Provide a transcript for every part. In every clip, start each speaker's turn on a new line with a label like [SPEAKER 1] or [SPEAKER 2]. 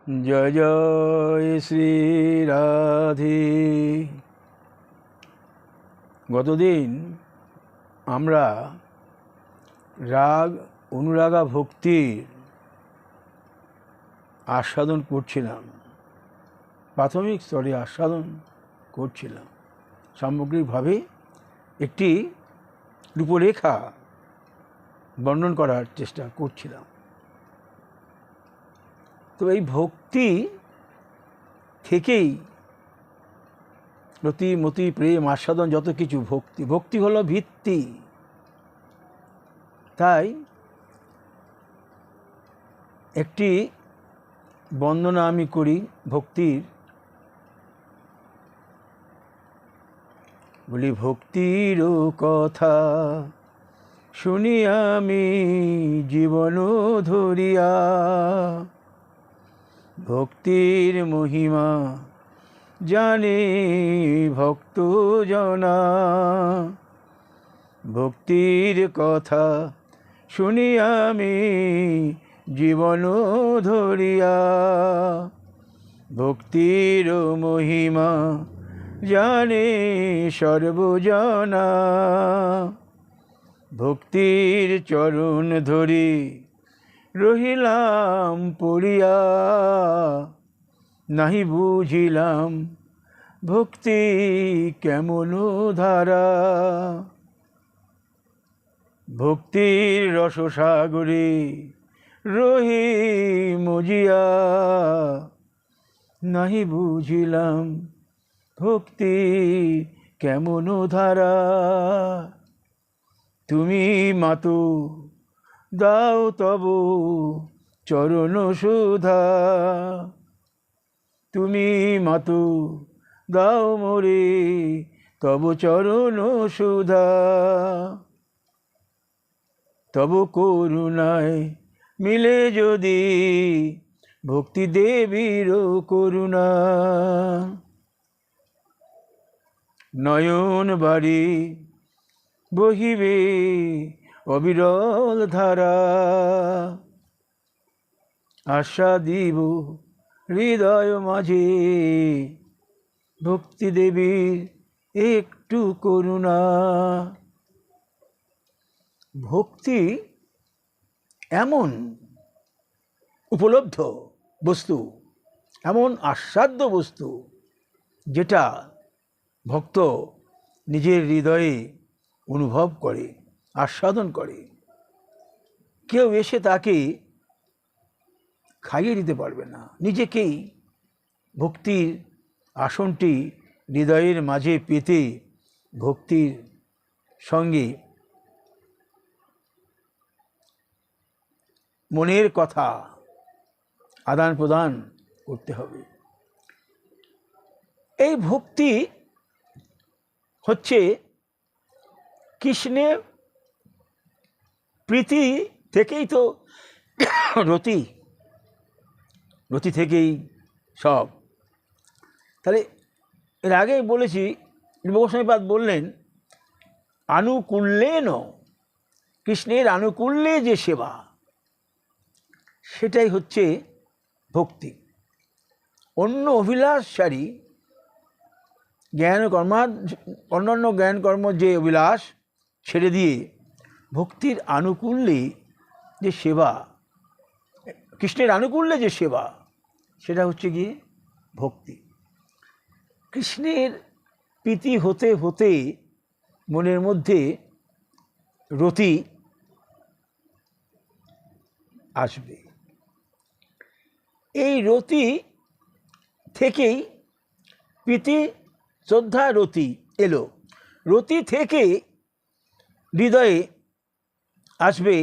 [SPEAKER 1] জয় জয় শ্রী রাধে। গতদিন আমরা রাগ অনুরাগা ভক্তির আস্বাদন করছিলাম, প্রাথমিক স্তরে আস্বাদন করছিলাম। সামগ্রিকভাবে একটি রূপরেখা বর্ণন করার চেষ্টা করছিলাম। তো এই ভক্তি থেকেই রতি মতি প্রেম আস্বাদন যত কিছু, ভক্তি হলো ভিত্তি। তাই একটি বন্দনা আমি করি ভক্তির, বলি ভক্তির কথা শুনি আমি জীবন ধরিয়া, ভক্তির মহিমা জানে ভক্ত জনা, ভক্তির কথা শুনি আমি জীবন ধরিয়া, ভক্তির মহিমা জানে সর্বজনা, ভক্তির চরণ ধরি রহিলাম পড়িয়া, নাহি বুঝিলাম ভক্তি কেমন ধারা, ভক্তির রসসাগরে রহি মজিয়া, নাহি বুঝিলাম ভক্তি কেমন ধারা, তুমি মাতো দাও তব চরণ সুধা, তুমি মাতো দাও মোরে তব চরণ সুধা, তব করুণায় মিলে যদি ভক্তি দেবীর করুণা, নয়ন বাড়ি বহিবে অবিরল ধারা, আশা দিব হৃদয় মাঝে ভক্তি দেবীর একটু করুণা। ভক্তি এমন উপলব্ধ বস্তু, এমন আস্বাদ্য বস্তু, যেটা ভক্ত নিজের হৃদয়ে অনুভব করে, আস্বাদন করে। কেউ এসে তাকে খাইয়ে দিতে পারবে না। নিজেকেই ভক্তির আসনটি হৃদয়ের মাঝে পেতে ভক্তির সঙ্গে মনের কথা আদান প্রদান করতে হবে। এই ভক্তি হচ্ছে কৃষ্ণের প্রীতি থেকেই তো রতি, রতি থেকেই সব। তাহলে এর আগেই বলেছি, গোস্বামীপাদ বললেন আনুকূল্যেন, কৃষ্ণের আনুকূল্যে যে সেবা, সেটাই হচ্ছে ভক্তি। অন্য অভিলাষারী জ্ঞান অন্যান্য জ্ঞান কর্ম যে অভিলাষ ছেড়ে দিয়ে ভক্তির আনুকূল্যে যে সেবা, কৃষ্ণের আনুকূল্যে যে সেবা, সেটা হচ্ছে গিয়ে ভক্তি। কৃষ্ণের প্রীতি হতে হতে মনের মধ্যে রতি আসবে। এই রতি থেকেই প্রীতি শ্রদ্ধা রতি এলো। রতি থেকে হৃদয়ে আসবে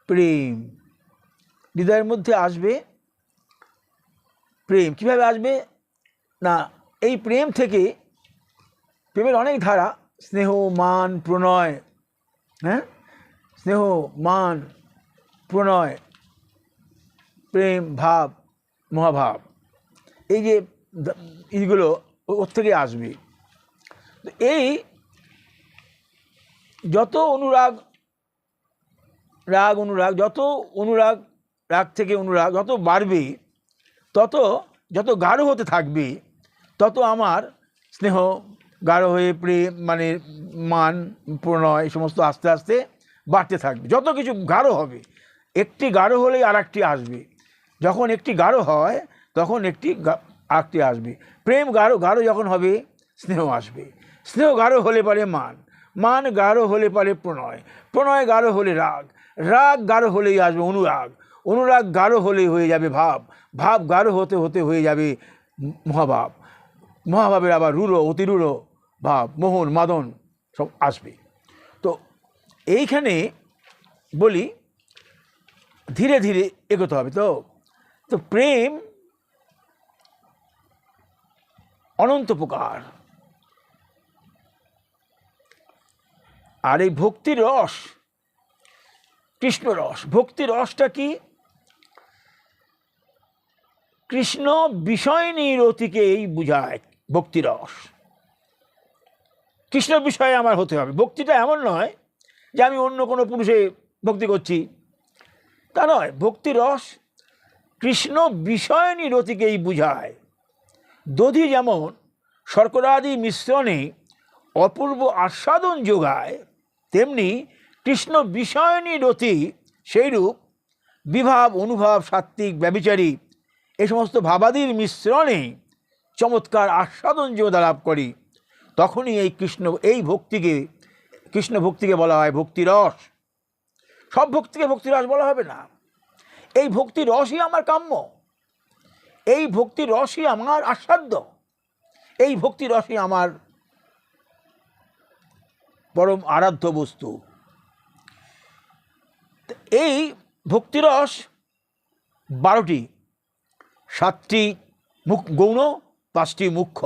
[SPEAKER 1] প্রেম, হৃদয়ের মধ্যে আসবে প্রেম। কীভাবে আসবে না, এই প্রেম থেকে, প্রেমের অনেক ধারা, স্নেহ মান প্রণয়, হ্যাঁ, স্নেহ মান প্রণয়, প্রেম ভাব মহাভাব, এই যে এইগুলো ওর থেকে আসবে। এই যত অনুরাগ, রাগ অনুরাগ, যত অনুরাগ রাগ থেকে অনুরাগ যত বাড়বে, তত যত গাঢ় হতে থাকবে, তত আমার স্নেহ গাঢ় হয়ে প্রেম মানে মান প্রণয় এই সমস্ত আস্তে আস্তে বাড়তে থাকবে। যত কিছু গাঢ় হবে, একটি গাঢ় হলেই আর একটি আসবে। যখন একটি গাঢ় হয় তখন আরেকটি আসবে। প্রেম গাঢ় গাঢ় যখন হবে, স্নেহ আসবে। স্নেহ গাঢ় হলে পারে মান গাঢ় হলে পারে প্রণয় গাঢ় হলে রাগ গাঢ় হলেই আসবে অনুরাগ গাঢ় হলেই হয়ে যাবে ভাব গাঢ় হতে হতে হয়ে যাবে মহাভাবের আবার রূঢ় অতিরূঢ় ভাব, মোহন মাদন সব আসবে। তো এইখানে বলি ধীরে ধীরে এগোতে হবে। তো প্রেম অনন্ত প্রকার, আর এই ভক্তির রস কৃষ্ণ রস। ভক্তির রসটা কি? কৃষ্ণ বিষয়নী রতিকেই বুঝায় ভক্তি রস। কৃষ্ণ বিষয়ে আমার হতে হবে। ভক্তিটা এমন নয় যে আমি অন্য কোনো পুরুষে ভক্তি করছি, তা নয়। ভক্তি রস কৃষ্ণ বিষয়নী রতিকেই বুঝায়। দধি যেমন শর্করাদি মিশ্রণে অপূর্ব আস্বাদন যোগায়, তেমনি কৃষ্ণ বিষয়নী রতি সেইরূপ বিভাব অনুভাব সাত্ত্বিক ব্যভিচারী এই সমস্ত ভাবাদির মিশ্রণে চমৎকার আস্বাদন যোগা লাভ করি। তখনই কৃষ্ণ ভক্তিকে বলা হয় ভক্তিরস। সব ভক্তিকে ভক্তিরস বলা হবে না। এই ভক্তির রসই আমার কাম্য, এই ভক্তির রসই আমার আস্বাদ্য, এই ভক্তির রসই আমার পরম আরাধ্য বস্তু। এই ভক্তিরস 12টি, 7টি গৌণ, 5টি মুখ্য।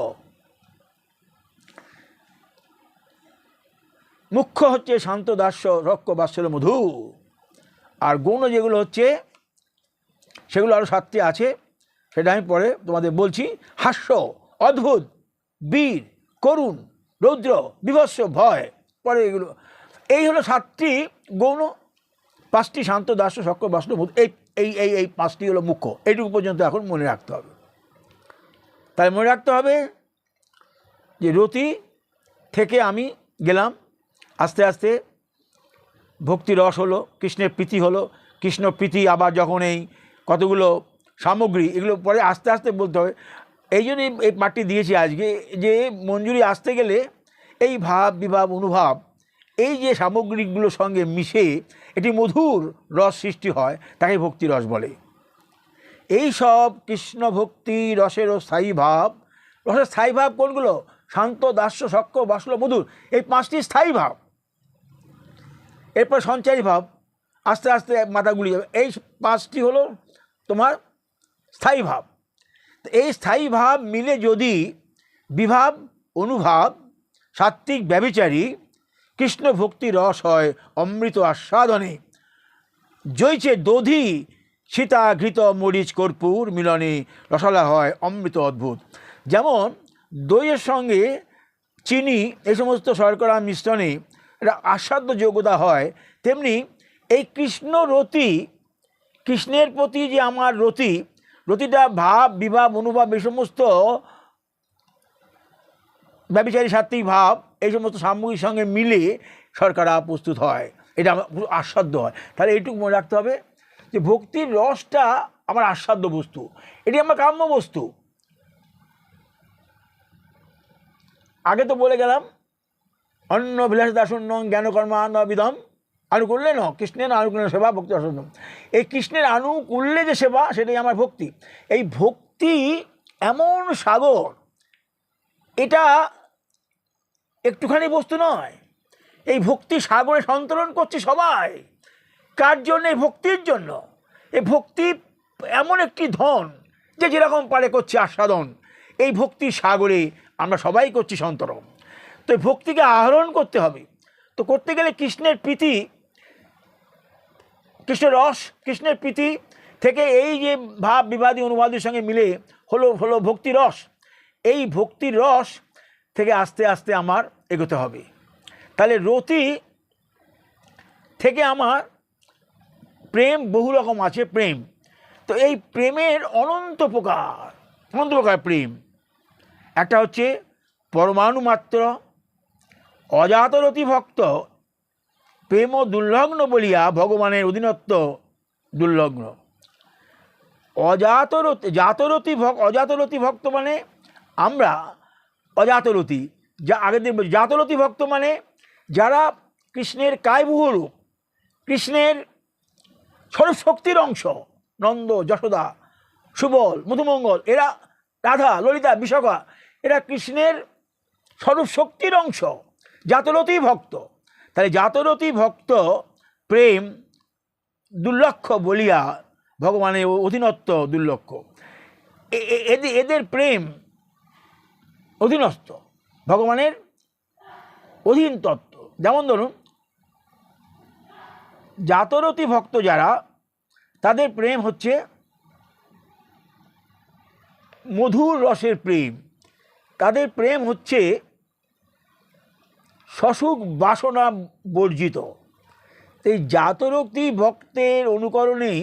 [SPEAKER 1] মুখ্য হচ্ছে শান্ত দাস্য রক্ষ বাৎসল্য মধু, আর গৌণ যেগুলো হচ্ছে সেগুলো আরও 7টি আছে, সেটা আমি পরে তোমাদের বলছি। হাস্য, অদ্ভুত, বীর, করুণ, রৌদ্র, বিভৎস, ভয়, পরে এগুলো। এই হলো 7টি গৌণ, 5টি শান্ত দাস্য সক্ষ বাষ্ণ মধু। এই 5টি হলো মুখ্য। এইটুকু পর্যন্ত এখন মনে রাখতে হবে। তাই মনে রাখতে হবে যে রতি থেকে আমি গেলাম, আস্তে আস্তে ভক্তি রস হলো, কৃষ্ণের প্রীতি হলো। কৃষ্ণ প্রীতি আবার যখন এই কতগুলো সামগ্রী, এগুলো পরে আস্তে আস্তে বলতে হবে। এই জন্যই এই পাঠটি দিয়েছি আজকে, যে মঞ্জুরি আসতে গেলে এই ভাব বিভাব অনুভাব এই যে সামগ্রিকগুলোর সঙ্গে মিশে এটি মধুর রস সৃষ্টি হয়, তাকে ভক্তি রস বলে। এই সব কৃষ্ণ ভক্তি রসেরও স্থায়ী ভাব। রসের স্থায়ী ভাব কোনগুলো? শান্ত দাস্য সক্ষ বাষ্ল মধুর, এই 5টি স্থায়ী ভাব। এরপর সঞ্চারী ভাব আস্তে আস্তে মাথা গুলিয়ে যাবে। এই 5টি হলো তোমার স্থায়ী ভাব। এই স্থায়ী ভাব মিলে যদি বিভাব অনুভাব সাত্ত্বিক ব্যভিচারী কৃষ্ণ ভক্তি রস হয় অমৃত আস্বাদনে। জৈছে দধি সীতা ঘৃত মরিচ কর্পূর মিলনে রসালা হয় অমৃত অদ্ভুত। যেমন দইয়ের সঙ্গে চিনি এই সমস্ত শর্করা মিশ্রণে একটা আস্বাদ্য যোগ্যতা হয়, তেমনি এই কৃষ্ণ রতি, কৃষ্ণের প্রতি যে আমার রতিটা ভাব বিভাব অনুভাব এই সমস্ত ব্যভিচারী সাত্ত্বিক ভাব এই সমস্ত সামগ্রীর সঙ্গে মিলে শর্করা প্রস্তুত হয়, এটা আমার আস্বাদ্য হয়। তাহলে এইটুকু মনে রাখতে হবে যে ভক্তির রসটা আমার আস্বাদ্য বস্তু, এটি আমার কাম্য বস্তু। আগে তো বলে গেলাম অন্য বিলাস দাসন্য জ্ঞানকর্মানবিদম আনুকূল্যে ন কৃষ্ণের আনুকূল্য সেবা ভক্তি অসন্যম। এই কৃষ্ণের আনুকূল্যে যে সেবা, সেটাই আমার ভক্তি। এই ভক্তি এমন সাগর, এটা একটুখানি বস্তু নয়। এই ভক্তি সাগরে সন্তরণ করছে সবাই। কার জন্য? এই ভক্তির জন্য। এই ভক্তি এমন একটি ধন যে যেরকম পারে করছে আস্বাদন। এই ভক্তির সাগরে আমরা সবাই করছি সন্তরণ। তো এই ভক্তিকে আহরণ করতে হবে। তো করতে গেলে কৃষ্ণের প্রীতি, কৃষ্ণের রস, কৃষ্ণের প্রীতি থেকে এই যে ভাব বিবাদী অনুবাদের সঙ্গে মিলে হলো ভক্তির রস। এই ভক্তির রস থেকে আস্তে আস্তে আমার এগোতে হবে। তাহলে রতি থেকে আমার প্রেম বহু রকম আছে প্রেম। তো এই প্রেমের অনন্ত প্রকার প্রেম। একটা হচ্ছে পরমাণু মাত্র অজাতরতি ভক্ত প্রেম দুর্লগ্ন বলিয়া ভগবানের অধীনত্ব দুর্লগ্ন। অজাতরতি ভক্ত মানে আমরা অজাতরতি, যা আগের দিন বলছি। জাতরতি ভক্ত মানে যারা কৃষ্ণের কায়বুহ রূপ, কৃষ্ণের স্বরূপ শক্তির অংশ, নন্দ, যশোদা, সুবল, মধুমঙ্গল, এরা রাধা, ললিতা, বিশাখা, এরা কৃষ্ণের স্বরূপ শক্তির অংশ, জাতরতি ভক্ত। তাহলে জাতরতি ভক্ত প্রেম দুর্লক্ষ বলিয়া ভগবানের অধীনত্ব দুর্লক্ষ। এদের প্রেম অধীনস্থ, ভগবানের অধীন তত্ত্ব। যেমন ধরুন জাতরতি ভক্ত যারা, তাদের প্রেম হচ্ছে মধুর রসের প্রেম। তাদের প্রেম হচ্ছে সসুখ বাসনা বর্জিত। এই জাতরতি ভক্তের অনুকরণেই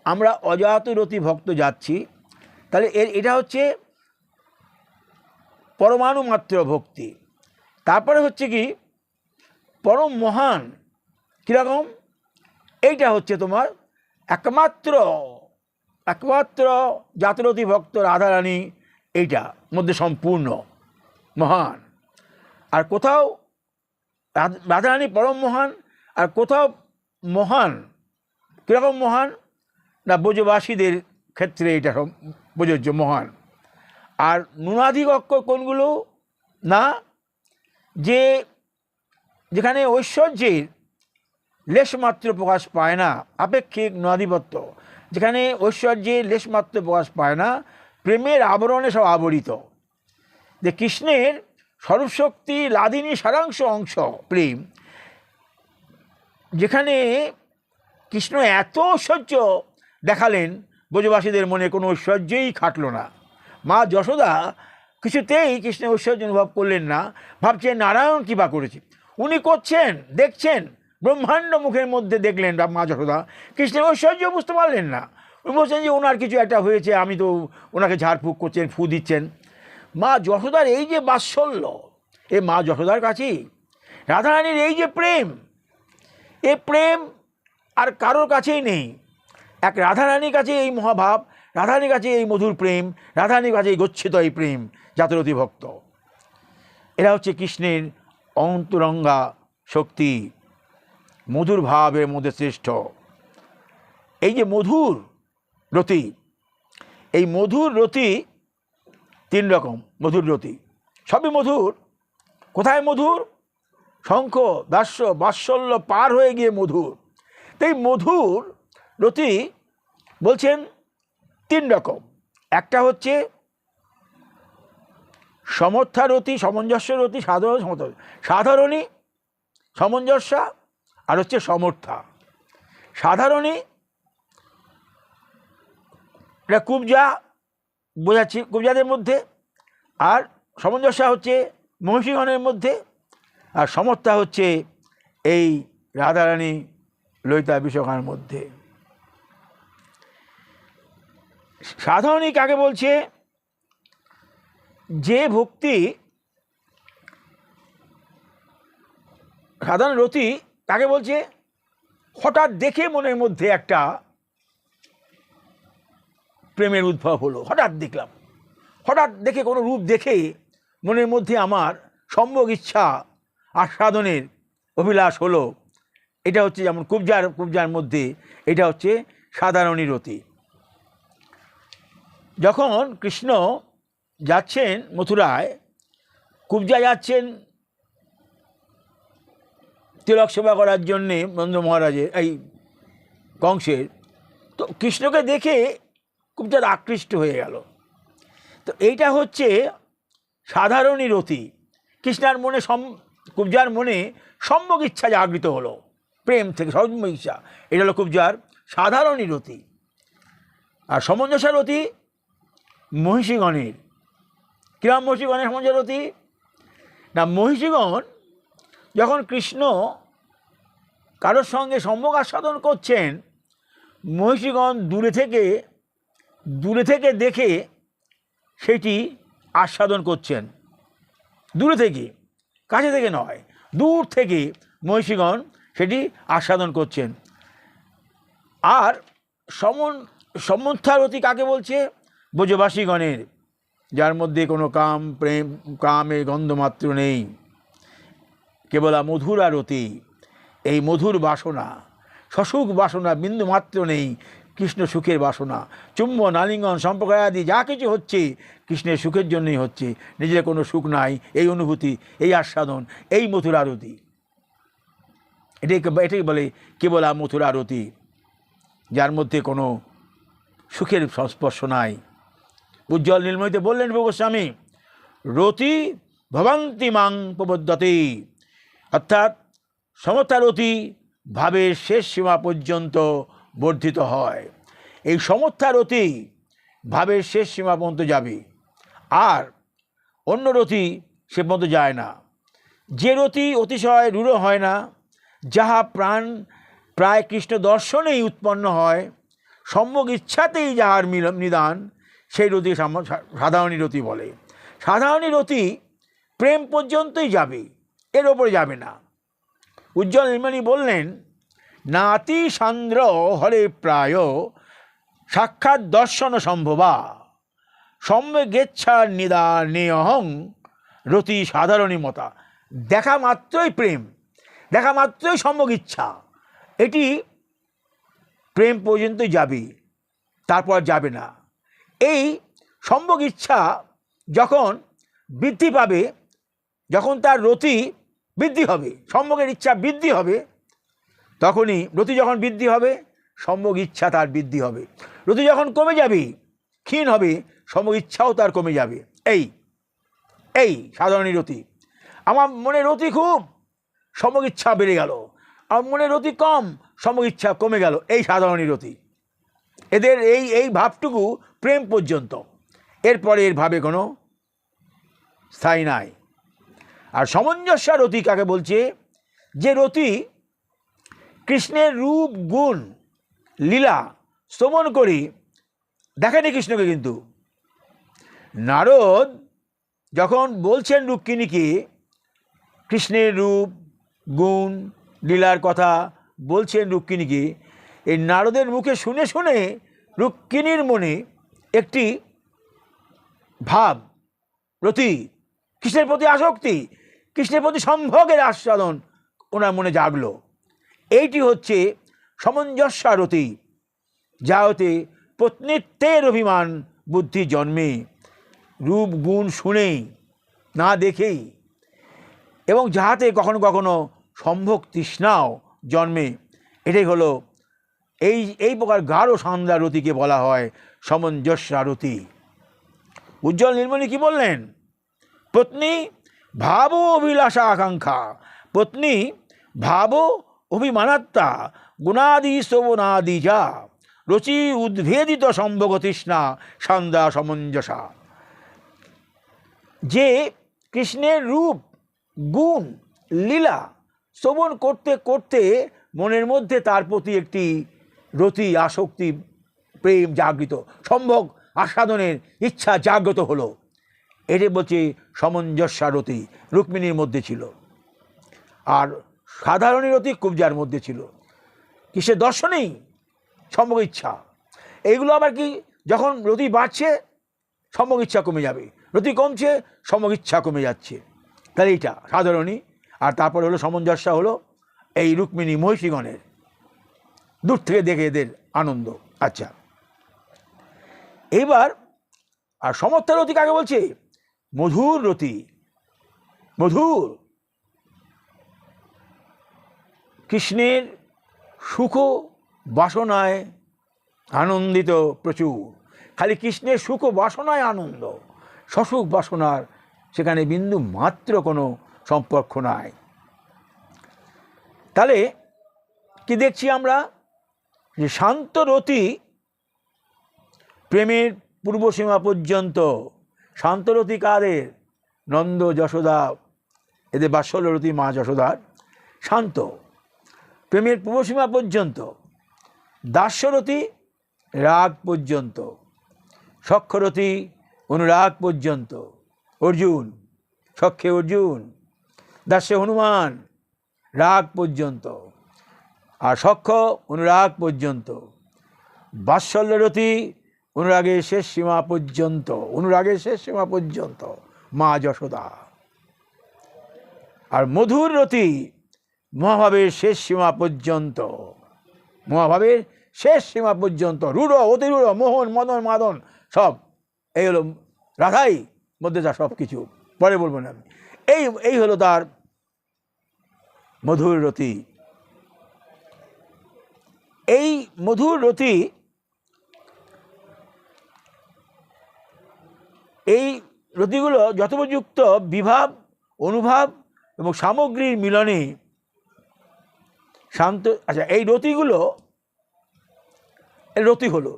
[SPEAKER 1] আমরা অজাতরতি ভক্ত যাচ্ছি। তাহলে এটা হচ্ছে পরমাণু মাত্র ভক্তি। তারপরে হচ্ছে কি পরম মহান, কীরকম? এইটা হচ্ছে তোমার একমাত্র জাতরতি ভক্ত রাধারানী, এইটা মধ্যে সম্পূর্ণ মহান। আর কোথাও রাধারানী পরম মহান, আর কোথাও মহান, কীরকম মহান না ব্রজবাসীদের ক্ষেত্রে এটা প্রযোজ্য মহান। আর নুনাধিক অক্ষর কোনগুলো না, যেখানে ঐশ্বর্যের লেশমাত্র প্রকাশ পায় না, আপেক্ষিক নুনাধিপত্য, যেখানে ঐশ্বর্যের লেশমাত্র প্রকাশ পায় না, প্রেমের আবরণে সব আবরিত। যে কৃষ্ণের স্বরূপশক্তি লাদিনী সারাংশ অংশ প্রেম, যেখানে কৃষ্ণ এত ঐশ্বর্য দেখালেন, ব্রজবাসীদের মনে কোনো ঐশ্বর্যই খাটল না। মা যশোদা কিছুতেই কৃষ্ণের ঐশ্বর্য অনুভব করলেন না, ভাবছেন নারায়ণ কৃপা করেছে। উনি করছেন, দেখছেন, ব্রহ্মাণ্ড মুখের মধ্যে দেখলেন মা যশোদা, কৃষ্ণের ঐশ্বর্য বুঝতে পারলেন না। উনি বলছেন যে ওনার কিছু একটা হয়েছে, আমি তো ওনাকে ঝাড়ফুঁক করছেন, ফু দিচ্ছেন। মা যশোদার এই যে বাৎসল্য, এ মা যশোদার কাছেই রাধারানীর এই যে প্রেম, এ প্রেম আর কারোর কাছেই নেই। এক রাধারানীর কাছে এই মহাভাব, রাধারানীর কাছে এই মধুর প্রেম, রাধারানীর কাছে এই গচ্ছিত এই প্রেম, জাতরতি ভক্ত। এরা হচ্ছে কৃষ্ণের অন্তরঙ্গা শক্তি, মধুর ভাবের মধ্যে শ্রেষ্ঠ। এই যে মধুর রতি, এই মধুর রতি তিন রকম মধুর রতি, সবই মধুর। কোথায় মধুর? শঙ্খ, দাস্য, বাৎসল্য পার হয়ে গিয়ে মধুর। তাই মধুর রতি বলছেন তিন রকম। একটা হচ্ছে সমর্থারতি, সামঞ্জস্য রতি, সাধারণী সামঞ্জস্য, আর হচ্ছে সমর্থা। সাধারণী এটা কুবজা বোঝাচ্ছি, কুবজাদের মধ্যে। আর সামঞ্জস্য হচ্ছে মহিষীগণের মধ্যে। আর সমর্থা হচ্ছে এই রাধারানী ললিতা বিশাখার মধ্যে। সাধারণী কাকে বলছে? যে ভক্তি, সাধারণ রতি কাকে বলছে? হঠাৎ দেখে মনের মধ্যে একটা প্রেমের উদ্ভব হলো, হঠাৎ দেখলাম, হঠাৎ দেখে কোনো রূপ দেখে মনের মধ্যে আমার সম্ভোগ ইচ্ছা আস্বাদনের অভিলাষ হলো। এটা হচ্ছে যেমন কুবজার মধ্যে এটা হচ্ছে সাধারণী রতি। যখন কৃষ্ণ যাচ্ছেন মথুরায়, কুবজা যাচ্ছেন তিলক সেবা করার জন্যে নন্দ মহারাজের, এই কংসের, তো কৃষ্ণকে দেখে কুবজার আকৃষ্ট হয়ে গেল। তো এইটা হচ্ছে সাধারণী রতি। কৃষ্ণার মনে কুবজার মনে সম্ভোগ ইচ্ছা জাগৃত হলো, প্রেম থেকে সম্ভোগ ইচ্ছা, এটা হলো কুবজার সাধারণী রতি। আর সমঞ্জসা রতি মহিষীগণের। কিরম মহিষীগণের সমঞ্জসা রতি না, মহিষীগণ যখন কৃষ্ণ কারোর সঙ্গে সম্ভোগ আস্বাদন করছেন, মহিষীগণ দূরে থেকে দেখে সেটি আস্বাদন করছেন। দূরে থেকে, কাছে থেকে নয়, দূর থেকে মহিষীগণ সেটি আস্বাদন করছেন। আর সমন্থারতি কাকে বলছে? ব্রজবাসীগণের, যার মধ্যে কোনো কাম প্রেম কামের গন্ধমাত্র নেই, কেবল মধুরারতি, এই মধুর বাসনা, সসুখ বাসনা বিন্দুমাত্র নেই, কৃষ্ণ সুখের বাসনা। চুম্বন আলিঙ্গন সম্পর্ক আদি যা কিছু হচ্ছে কৃষ্ণের সুখের জন্যই হচ্ছে, নিজের কোনো সুখ নাই, এই অনুভূতি, এই আস্বাদন, এই মথুরারতি, এটাই বলে কেবল মথুরারতি, যার মধ্যে কোনো সুখের সংস্পর্শ নাই। উজ্জ্বল নীলমণিতে বললেন গোস্বামী, রতি ভবন্তি মাং প্রবদ্ধতে, অর্থাৎ সমতারতি ভাবের শেষ সীমা পর্যন্ত বর্ধিত হয়। এই সমতারতি ভাবের শেষ সীমা পর্যন্ত যাবে, আর অন্য রতি সে পর্যন্ত যায় না। যে রতি অতিশয় রূঢ় হয় না, যাহা প্রাণ প্রায় কৃষ্ণ দর্শনেই উৎপন্ন হয়, সম্যক ইচ্ছাতেই যাহার নিদান, সেই রতি সাধারণী রতি বলে। সাধারণী রতি প্রেম পর্যন্তই যাবে, এর ওপরে যাবে না। উজ্জ্বল নীলমণি বললেন, নাতি সান্দ্র হরে প্রায় সাক্ষাৎ দর্শন সম্ভবা, সম্যগেচ্ছার নিদানেয়হং রতি সাধারণী মতা। দেখা মাত্রই প্রেম, দেখা মাত্রই সম্যক ইচ্ছা, এটি প্রেম পর্যন্তই যাবে, তারপর যাবে না। এই সম্যক ইচ্ছা যখন বৃদ্ধি পাবে, যখন তার রতি বৃদ্ধি হবে, সম্যকের ইচ্ছা বৃদ্ধি হবে, তখনই রতি যখন বৃদ্ধি হবে সম্যক ইচ্ছা তার বৃদ্ধি হবে। রতি যখন কমে যাবে, ক্ষীণ হবে, সম্যক ইচ্ছাও তার কমে যাবে। এই সাধারণী রতি। আমার মনে রতি খুব, সম্যক ইচ্ছা বেড়ে গেল, আমার মনে রতি কম, সম্যক ইচ্ছা কমে গেল, এই সাধারণী রতি। এদের এই ভাবটুকু প্রেম পর্যন্ত, এরপরে এর ভাবে কোনো স্থায়ী নাই। আর সামঞ্জস্য রতি কাকে বলছে? যে রতি কৃষ্ণের রূপ গুণ লীলা স্তমন করি, দেখেনি কৃষ্ণকে, কিন্তু নারদ যখন বলছেন রুক্মিণীকে কৃষ্ণের রূপ গুণ লীলার কথা বলছেন রুক্মিণীকে, এই নারদের মুখে শুনে শুনে রুক্মিণীর মনে একটি ভাব, রতি, কৃষ্ণের প্রতি আসক্তি, কৃষ্ণের প্রতি সম্ভোগের আস্বাদন ওনার মনে জাগলো। এইটি হচ্ছে সামঞ্জস্য রতি, যা হতে পত্নীত্বের অভিমান বুদ্ধি জন্মে, রূপ গুণ শুনেই না দেখেই, এবং যাহাতে কখনো কখনো সম্ভোগ তৃষ্ণাও জন্মে। এটাই হলো এই প্রকার গাঢ় সান্ধ্যা রতিকে বলা হয় সামঞ্জস্য রতি। উজ্জ্বল নীলমণি কি বললেন? পত্নী ভাব অভিলাষা আকাঙ্ক্ষা, পত্নী ভাব অভিমানাত্মা গুণাদি শোভনাদি যা, রুচি উদ্ভেদিত সম্ভোগ তৃষ্ণা সান্ধ্যা সমঞ্জসা। যে কৃষ্ণের রূপ গুণ লীলা শ্রবণ করতে করতে মনের মধ্যে তার প্রতি একটি রতি, আসক্তি, প্রেম জাগৃত, সম্ভোগ আস্বাদনের ইচ্ছা জাগ্রত হলো, এটি বলছে সামঞ্জস্য রতি রুক্মিণীর মধ্যে ছিল। আর সাধারণী রতি কুব্জার মধ্যে ছিল। কিসের দর্শনেই সম্ভোগ ইচ্ছা। এইগুলো আবার কি, যখন রতি বাড়ছে সম্ভোগ ইচ্ছা কমে যাবে, রতি কমছে সম্ভোগ ইচ্ছা কমে যাচ্ছে, তাহলে এইটা সাধারণী। আর তারপর হলো সামঞ্জস্য, হলো এই রুক্মিণী মহিষীগণের দূর থেকে দেখে এদের আনন্দ। আচ্ছা, এইবার আর সমর্থা রতি কাকে বলছে? মধুর রতি, মধুর, কৃষ্ণের সুখ বাসনায় আনন্দিত প্রচুর, খালি কৃষ্ণের সুখ বাসনায় আনন্দ, সসুখ বাসনার সেখানে বিন্দু মাত্র কোনো সম্পর্ক নাই। তাহলে কি দেখছি আমরা? যে শান্ত রতি প্রেমের পূর্বসীমা পর্যন্ত। শান্ত রতি কাদের? নন্দ যশোদা, এদের বাৎসল্য রতি মা যশোদার শান্ত, প্রেমের পূর্বসীমা পর্যন্ত। দাস্যরতি রাগ পর্যন্ত, সখ্যরতি অনুরাগ পর্যন্ত, অর্জুন সখ্যে অর্জুন, দাস্যে হনুমান রাগ পর্যন্ত, আর সখ্য অনুরাগ পর্যন্ত, বাৎসল্যরতি অনুরাগের শেষ সীমা পর্যন্ত, অনুরাগের শেষ সীমা পর্যন্ত মা যশোদা, আর মধুর রতি মহাভাবের শেষ সীমা পর্যন্ত, মহাভাবের শেষ সীমা পর্যন্ত, রূঢ় অতিরূঢ় মোহন মদন মাদন সব এই হলো রাধাই মধ্যে যা সব কিছু, পরে বলবো না আমি। এই হলো তার মধুর রতি। এই মধুর রতি, এই রতিগুলো যথোপযুক্ত বিভাব, অনুভাব এবং সামগ্রীর মিলনে শান্ত। আচ্ছা, এই রতিগুলো, রতি হলো,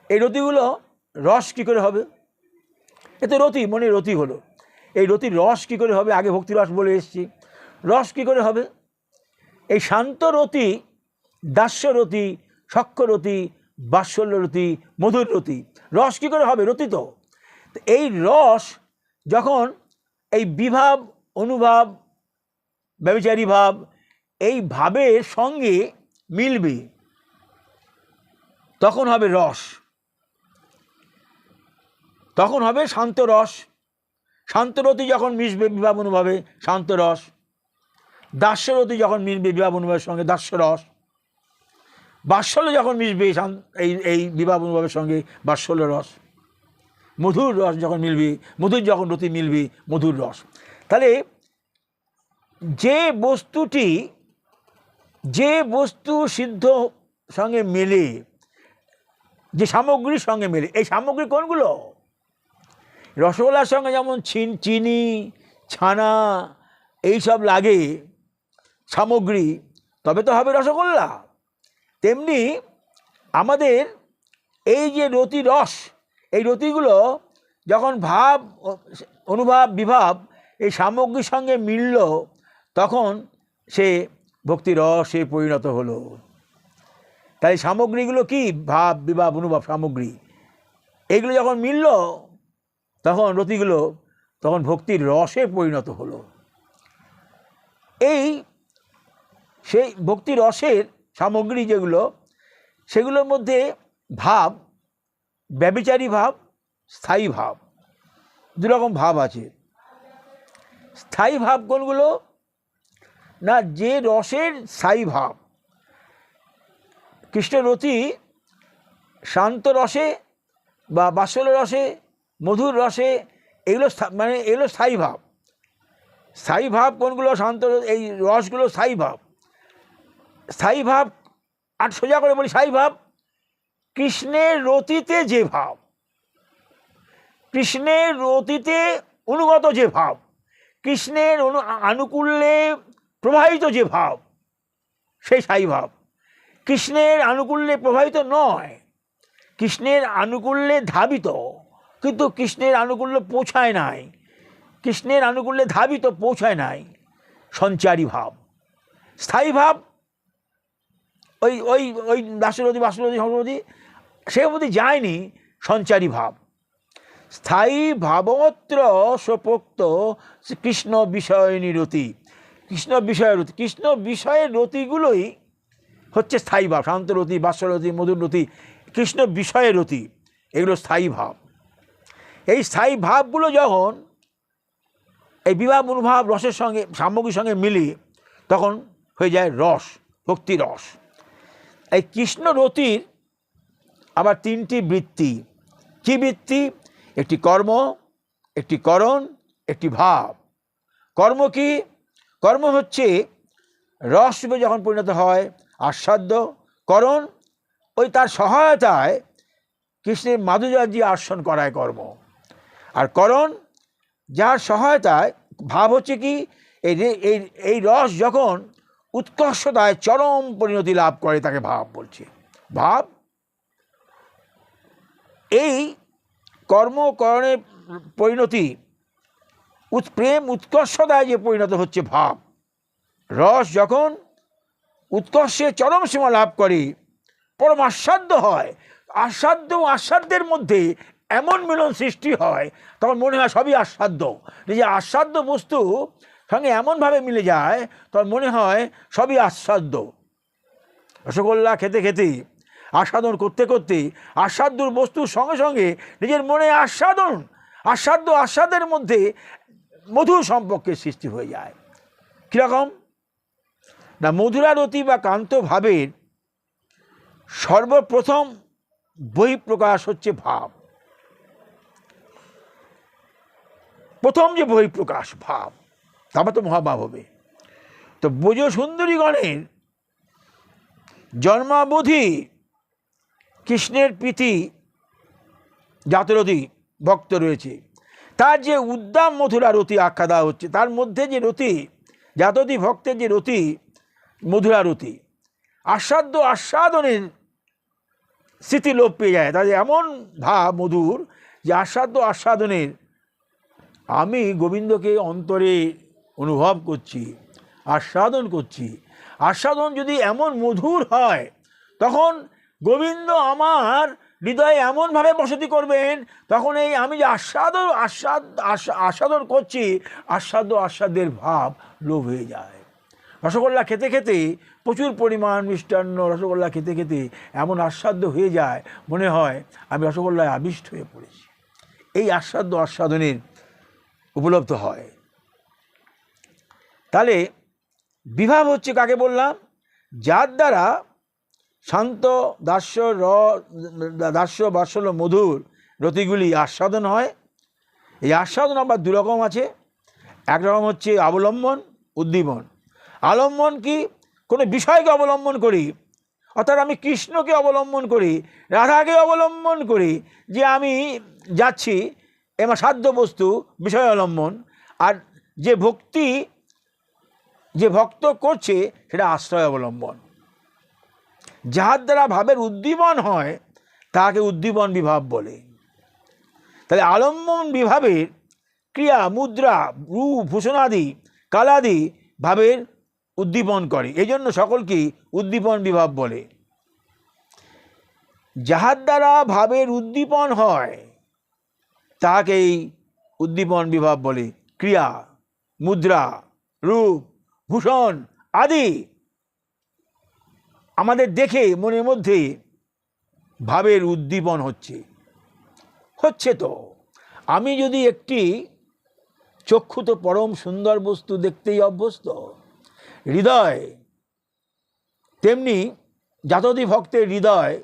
[SPEAKER 1] এই রতিগুলো রস কী করে হবে? এতে রতি মনে রতি হলো, এই রতির রস কী করে হবে? আগে ভক্তিরস বলে এসেছি, রস কী করে হবে? এই শান্ত রতি, দাস্যরতি, সখ্যরতি, বাৎসল্যরতি, মধুর রতি, রস কী করে হবে? রতি তো। এই রস যখন এই বিভাব, অনুভাব, ব্যভিচারী ভাব, এই ভাবের সঙ্গে মিলবে তখন হবে রস, তখন হবে শান্ত রস। শান্তরতি যখন মিশবে বিভাব অনুভাবে শান্ত রস, দাস্যরতি যখন মিশবে বিভাব অনুভাবের সঙ্গে দাস্যরস, বাৎসল্য যখন মিশবে এই বিভাব অনুভাবের সঙ্গে বাৎসল্য রস, মধুর রস যখন মিলবে, মধুর যখন রতি মিলবে মধুর রস। তাহলে যে বস্তুটি, যে বস্তু সিদ্ধ সঙ্গে মেলে, যে সামগ্রীর সঙ্গে মেলে, এই সামগ্রী কোনগুলো? রসগোল্লার সঙ্গে যেমন চিনি, ছানা এইসব লাগে সামগ্রী, তবে তো হবে রসগোল্লা। তেমনি আমাদের এই যে রতি রস, এই রতিগুলো যখন ভাব, অনুভাব, বিভাব এই সামগ্রীর সঙ্গে মিলল তখন সে ভক্তি রসে পরিণত হলো। তাই সামগ্রীগুলো কি? ভাব, বিভাব, অনুভব সামগ্রী, এইগুলো যখন মিলল তখন রতিগুলো তখন ভক্তির রসে পরিণত হলো। এই সেই ভক্তি রসের সামগ্রী যেগুলো, সেগুলোর মধ্যে ভাব, ব্যভিচারী ভাব, স্থায়ী ভাব, দুরকম ভাব আছে। স্থায়ী ভাব কোনগুলো? না, যে রসের স্থায়ী ভাব, কৃষ্ণরতি শান্ত রসে বা বাৎসল্য রসে, মধুর রসে, এগুলো মানে এগুলো স্থায়ী ভাব। স্থায়ী ভাব কোনগুলো? শান্ত, এই রসগুলো স্থায়ী ভাব। স্থায়ী ভাব, আর সোজা করে বলি, স্থায়ী ভাব কৃষ্ণের রতিতে যে ভাব, কৃষ্ণের রতিতে অনুগত যে ভাব, কৃষ্ণের আনুকূল্যে প্রবাহিত যে ভাব, সেই স্থায়ী ভাব। কৃষ্ণের আনুকূল্যে প্রবাহিত নয়, কৃষ্ণের আনুকূল্যে ধাবিত, কিন্তু কৃষ্ণের আনুকূল্য পৌঁছায় নাই, কৃষ্ণের আনুকূল্যে ধাবিত পৌঁছায় নাই, সঞ্চারী ভাব। স্থায়ী ভাব ওই ওই ওই দাসরথী, বাসুরথী, সরস্বতী সে অবধি যায়নি, সঞ্চারী ভাব। স্থায়ী ভাবত্র সোপোক্ত কৃষ্ণ বিষয়নী রতি, কৃষ্ণ বিষয়ের রতি, কৃষ্ণ বিষয়ের রতিগুলোই হচ্ছে স্থায়ী ভাব। শান্তরতি, বাৎসরতি, মধুর রতি, কৃষ্ণ বিষয়ের রতি, এগুলো স্থায়ী ভাব। এই স্থায়ী ভাবগুলো যখন এই বিভাব, অনুভাব, রসের সঙ্গে, সামগ্রীর সঙ্গে মিলি তখন হয়ে যায় রস, ভক্তি রস। এই কৃষ্ণ রতির আবার তিনটি বৃত্তি। কি বৃত্তি? একটি কর্ম, একটি করণ, একটি ভাব। কর্ম কি? কর্ম হচ্ছে রসরূপে যখন পরিণত হয় আস্বাদ্য। করণ ওই তার সহায়তায় কৃষ্ণের মাধুর্য আসন করায় কর্ম। আর করণ যার সহায়তায়, ভাব হচ্ছে কি? এই রস যখন উৎকর্ষতায় চরম পরিণতি লাভ করে তাকে ভাব বলছে। ভাব এই কর্মকরণের পরিণতি, প্রেম উৎকর্ষতায় যে পরিণত হচ্ছে ভাব। রস যখন উৎকর্ষে চরম সীমা লাভ করে পরম আস্বাদ্য হয়, আস্বাদ্য ও আস্বাদ্যের মধ্যে এমন মিলন সৃষ্টি হয়, তখন মনে হয় সবই আস্বাদ্য। যে আস্বাদ্য বস্তু সঙ্গে এমনভাবে মিলে যায়, তখন মনে হয় সবই আস্বাদ্য। রসগোল্লা খেতে খেতে, আস্বাদন করতে করতে, আস্বাদ্যর বস্তুর সঙ্গে সঙ্গে নিজের মনে আস্বাদ্য আস্বাদের মধ্যে মধুর সম্পর্কের সৃষ্টি হয়ে যায়। কীরকম না, মধুরারতি বা কান্ত ভাবের সর্বপ্রথম বহিঃপ্রকাশ হচ্ছে ভাব। প্রথম যে বহিঃপ্রকাশ ভাব, তারপর তো মহাভাব হবে। তো ব্রজ সুন্দরীগণের জন্মাবধি কৃষ্ণের প্রীতি জাতরতি ভক্ত রয়েছে, তার যে উদ্দাম মধুরা রতি আখ্যা দেওয়া হচ্ছে, তার মধ্যে যে রতি, জাততি ভক্তের যে রতি, মধুরা রতি, আস্বাদ্য আস্বাদনের স্মৃতি লোপ পেয়ে যায়। তাদের এমন ভাব মধুর যে আস্বাদ্য আস্বাদনের, আমি গোবিন্দকে অন্তরে অনুভব করছি, আস্বাদন করছি। আস্বাদন যদি এমন মধুর হয়, তখন গোবিন্দ আমার হৃদয়ে এমনভাবে বসতি করবেন, তখন এই আমি যে আস্বাদন করছি, আস্বাদের ভাব লোভ হয়ে যায়। রসগোল্লা খেতে খেতে, প্রচুর পরিমাণ মিষ্টান্ন রসগোল্লা খেতে খেতে এমন আস্বাদ্য হয়ে যায়, মনে হয় আমি রসগোল্লায় আবিষ্ট হয়ে পড়েছি। এই আস্বাদনের উপলব্ধ হয়। তাহলে বিভাব হচ্ছে কাকে বললাম? যার দ্বারা শান্ত দাস্য বাৎসল্য মধুর রতিগুলি আস্বাদন হয়। এই আস্বাদন আবার দুরকম আছে। একরকম হচ্ছে অবলম্বন, উদ্দীপন। আলম্বন কি? কোনো বিষয়কে অবলম্বন করি, অর্থাৎ আমি কৃষ্ণকে অবলম্বন করি, রাধাকে অবলম্বন করি, যে আমি যাচ্ছি, এবার সাধ্য বস্তু বিষয় অবলম্বন। আর যে ভক্ত করছে সেটা আশ্রয় অবলম্বন। যাহার দ্বারা ভাবের উদ্দীপন হয় তাকে উদ্দীপন বিভাব বলে। তাহলে আলম্বন বিভাবের ক্রিয়া, মুদ্রা, রূপ, ভূষণাদি, কালাদি ভাবের উদ্দীপন করে, এই জন্য সকলকে উদ্দীপন বিভাব বলে। যাহার দ্বারা ভাবের উদ্দীপন হয় তাকেই উদ্দীপন বিভাব বলে। ক্রিয়া, মুদ্রা, রূপ, ভূষণ আদি আমাদের দেখে মনের মধ্যে ভাবের উদ্দীপন হচ্ছে তো। আমি যদি একটি চক্ষু তো পরম সুন্দর বস্তু দেখতেই অভ্যস্ত, হৃদয় তেমনি জাততি ভক্তের হৃদয়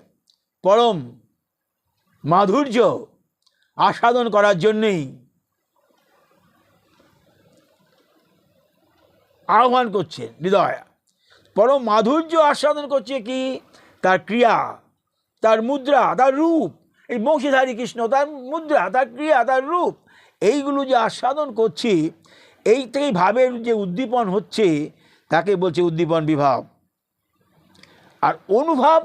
[SPEAKER 1] পরম মাধুর্য আস্বাদন করার জন্যেই আহ্বান করছে। হৃদয় পরম মাধুর্য আস্বাদন করছে কি? তার ক্রিয়া, তার মুদ্রা, তার রূপ। এই বংশীধারী কৃষ্ণ, তার মুদ্রা, তার ক্রিয়া, তার রূপ, এইগুলো যে আস্বাদন করছি, এই থেকেই ভাবের যে উদ্দীপন হচ্ছে তাকে বলছে উদ্দীপন বিভাব। আর অনুভব,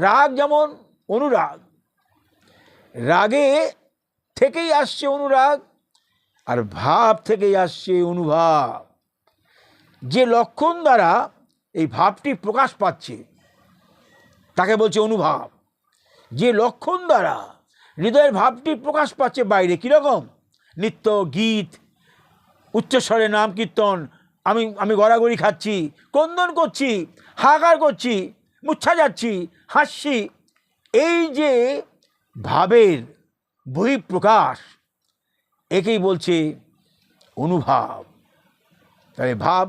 [SPEAKER 1] রাগ যেমন অনুরাগ, রাগে থেকেই আসছে অনুরাগ, আর ভাব থেকেই আসছে অনুভব। যে লক্ষণ দ্বারা এই ভাবটি প্রকাশ পাচ্ছে তাকে বলছে অনুভব। যে লক্ষণ দ্বারা হৃদয়ের ভাবটি প্রকাশ পাচ্ছে বাইরে, কীরকম? নৃত্য, গীত, উচ্চস্বরে নাম কীর্তন, আমি গড়াগড়ি খাচ্ছি, ক্রন্দন করছি, হাহাকার করছি, মূর্ছা যাচ্ছি, হাসছি, এই যে ভাবের বহিঃপ্রকাশ, একেই বলছে অনুভব। তাই ভাব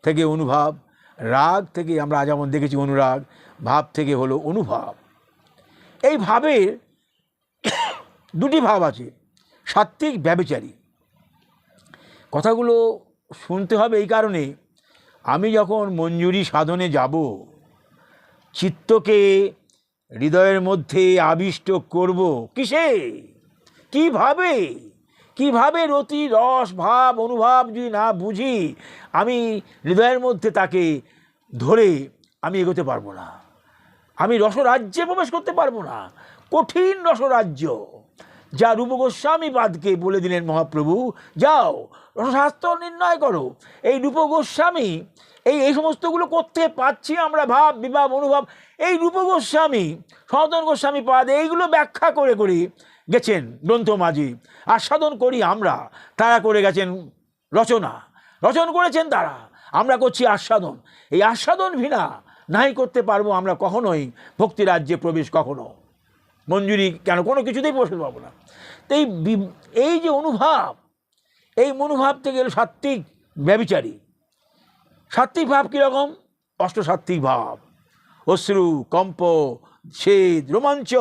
[SPEAKER 1] থেকে অনুভব, রাগ থেকে আমরা যেমন দেখেছি অনুরাগ, ভাব থেকে হলো অনুভব। এই ভাবের দুটি ভাব আছে, সাত্ত্বিক, ব্যভিচারী। কথাগুলো শুনতে হবে এই কারণে, আমি যখন মঞ্জুরি সাধনে যাব, চিত্তকে হৃদয়ের মধ্যে আবিষ্ট করব কিসে, কিভাবে রতি, রস, ভাব, অনুভব যদি না বুঝি, আমি হৃদয়ের মধ্যে তাকে ধরে আমি এগোতে পারবো না, আমি রসরাজ্যে প্রবেশ করতে পারবো না। কঠিন রসরাজ্য, যা রূপ গোস্বামী পাদকে বলে দিলেন মহাপ্রভু, যাও রসশাস্ত্র নির্ণয় করো। এই রূপ গোস্বামী এই সমস্তগুলো করতে পাচ্ছি আমরা, ভাব বিভাব অনুভব। এই রূপ গোস্বামী, সনাতন গোস্বামী পাদ এইগুলো ব্যাখ্যা করে গেছেন গ্রন্থমাঝি, আস্বাদন করি আমরা, তারা করে গেছেন রচন করেছেন তারা, আমরা করছি আস্বাদন। এই আস্বাদন ভিনা নাই করতে পারবো আমরা কখনোই ভক্তি রাজ্যে প্রবেশ, কখনো মঞ্জুরি কেন কোনো কিছুতেই প্রবেশ পাবো না। তো এই যে অনুভব, এই মনোভাব থেকে এলো সাত্ত্বিক ব্যভিচারী। সাত্ত্বিক ভাব কীরকম? অষ্টসাত্ত্বিক ভাব, অশ্রু, কম্প, ছেদ, রোমাঞ্চ,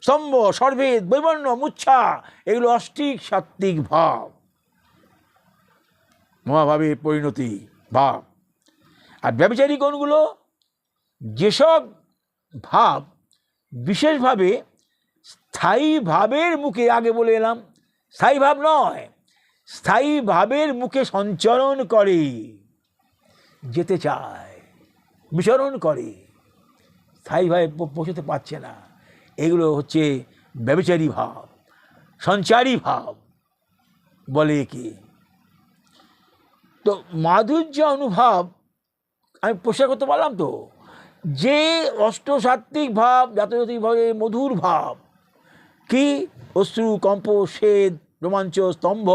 [SPEAKER 1] স্তম্ভ, সর্বেদ, বৈবর্ণ, মূর্ছা, এগুলো অষ্টিক সাত্ত্বিক ভাব, মহাভাবের পরিণতি ভাব। আর ব্যভিচারী কোনগুলো? যেসব ভাব বিশেষভাবে স্থায়ী ভাবের মুখে, আগে বলে এলাম স্থায়ী ভাব নয়, স্থায়ী ভাবের মুখে সঞ্চরণ করে, যেতে চায়, বিচরণ করে, স্থায়ীভাবে পৌঁছতে পারছে না, এগুলো হচ্ছে ব্যভিচারী ভাব, সঞ্চারী ভাব বলে কি। তো মাধুর্য অনুভব আমি প্রশ্ন করতে পারলাম তো, যে অষ্টসাত্ত্বিক ভাব, জাতজাতিকভাবে মধুর ভাব কি? অশ্রু, কম্প, ছেদ, রোমাঞ্চ, স্তম্ভ,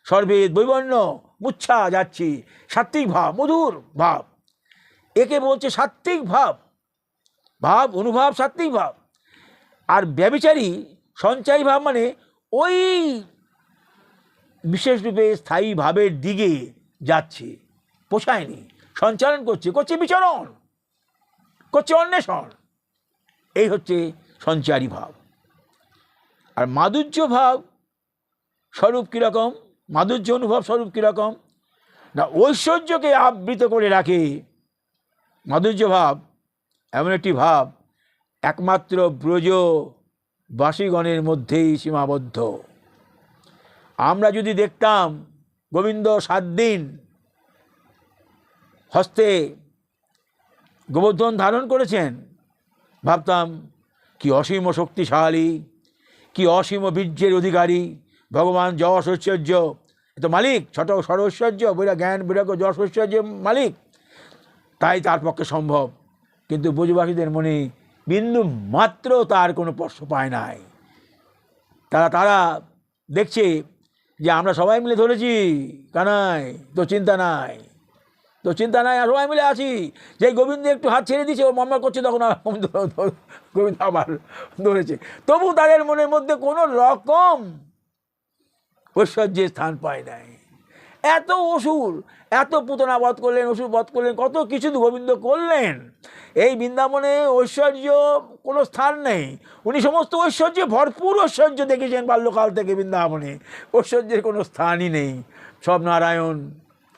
[SPEAKER 1] সর্বেদ, বৈবর্ণ, মূর্ছা যাচ্ছি, সাত্ত্বিক ভাব, মধুর ভাব, একে বলছে সাত্ত্বিক ভাব, অনুভব সাত্ত্বিক ভাব। আর ব্যভিচারী সঞ্চয়ী ভাব মানে ওই বিশেষ রূপে স্থায়ী ভাবের দিকে যাচ্ছে, পোষায়নি, সঞ্চালন করছে বিচরণ, করছে অন্বেষণ, এই হচ্ছে সঞ্চারী ভাব। আর মাধুর্য ভাব স্বরূপ কীরকম? মাধুর্য অনুভব স্বরূপ কীরকম না, ঐশ্বর্যকে আবৃত করে রাখে। মাধুর্য ভাব এমন একটি ভাব একমাত্র ব্রজবাসীগণের মধ্যেই সীমাবদ্ধ। আমরা যদি দেখতাম গোবিন্দ 7 দিন হস্তে গোবর্ধন ধারণ করেছেন, ভাবতাম কি অসীম শক্তিশালী, কি অসীম বীর্যের অধিকারী ভগবান, যশ ঐশ্বর্য, এ তো মালিক, ছোট সর্বৈশ্বর্য, জ্ঞান বৈরাগ্য, যশ ঐশ্বর্যের মালিক, তাই তার পক্ষে সম্ভব। কিন্তু ব্রজবাসীদের মনে বিন্দু মাত্র তার কোনো স্পর্শ পায় নাই। তারা দেখছে যে আমরা সবাই মিলে ধরেছি কানাই, তো চিন্তা নাই, সবাই মিলে আছি। যে গোবিন্দ একটু হাত ছেড়ে দিয়েছে, ও মর্মর করছে, তখন গোবিন্দ আবার ধরেছে। তবু তাদের মনের মধ্যে কোনো রকম ঐশ্বর্যের স্থান পায় নাই। এত অসুর, এত পুতনা বধ করলেন, অসুর বধ করলেন, কত কিছু গোবিন্দ করলেন, এই বৃন্দাবনে ঐশ্বর্য কোনো স্থান নেই। উনি সমস্ত ঐশ্বর্যে ভরপুর ঐশ্বর্য দেখেছেন বাল্যকাল থেকে বৃন্দাবনে, ঐশ্বর্যের কোনো স্থানই নেই। সব নারায়ণ,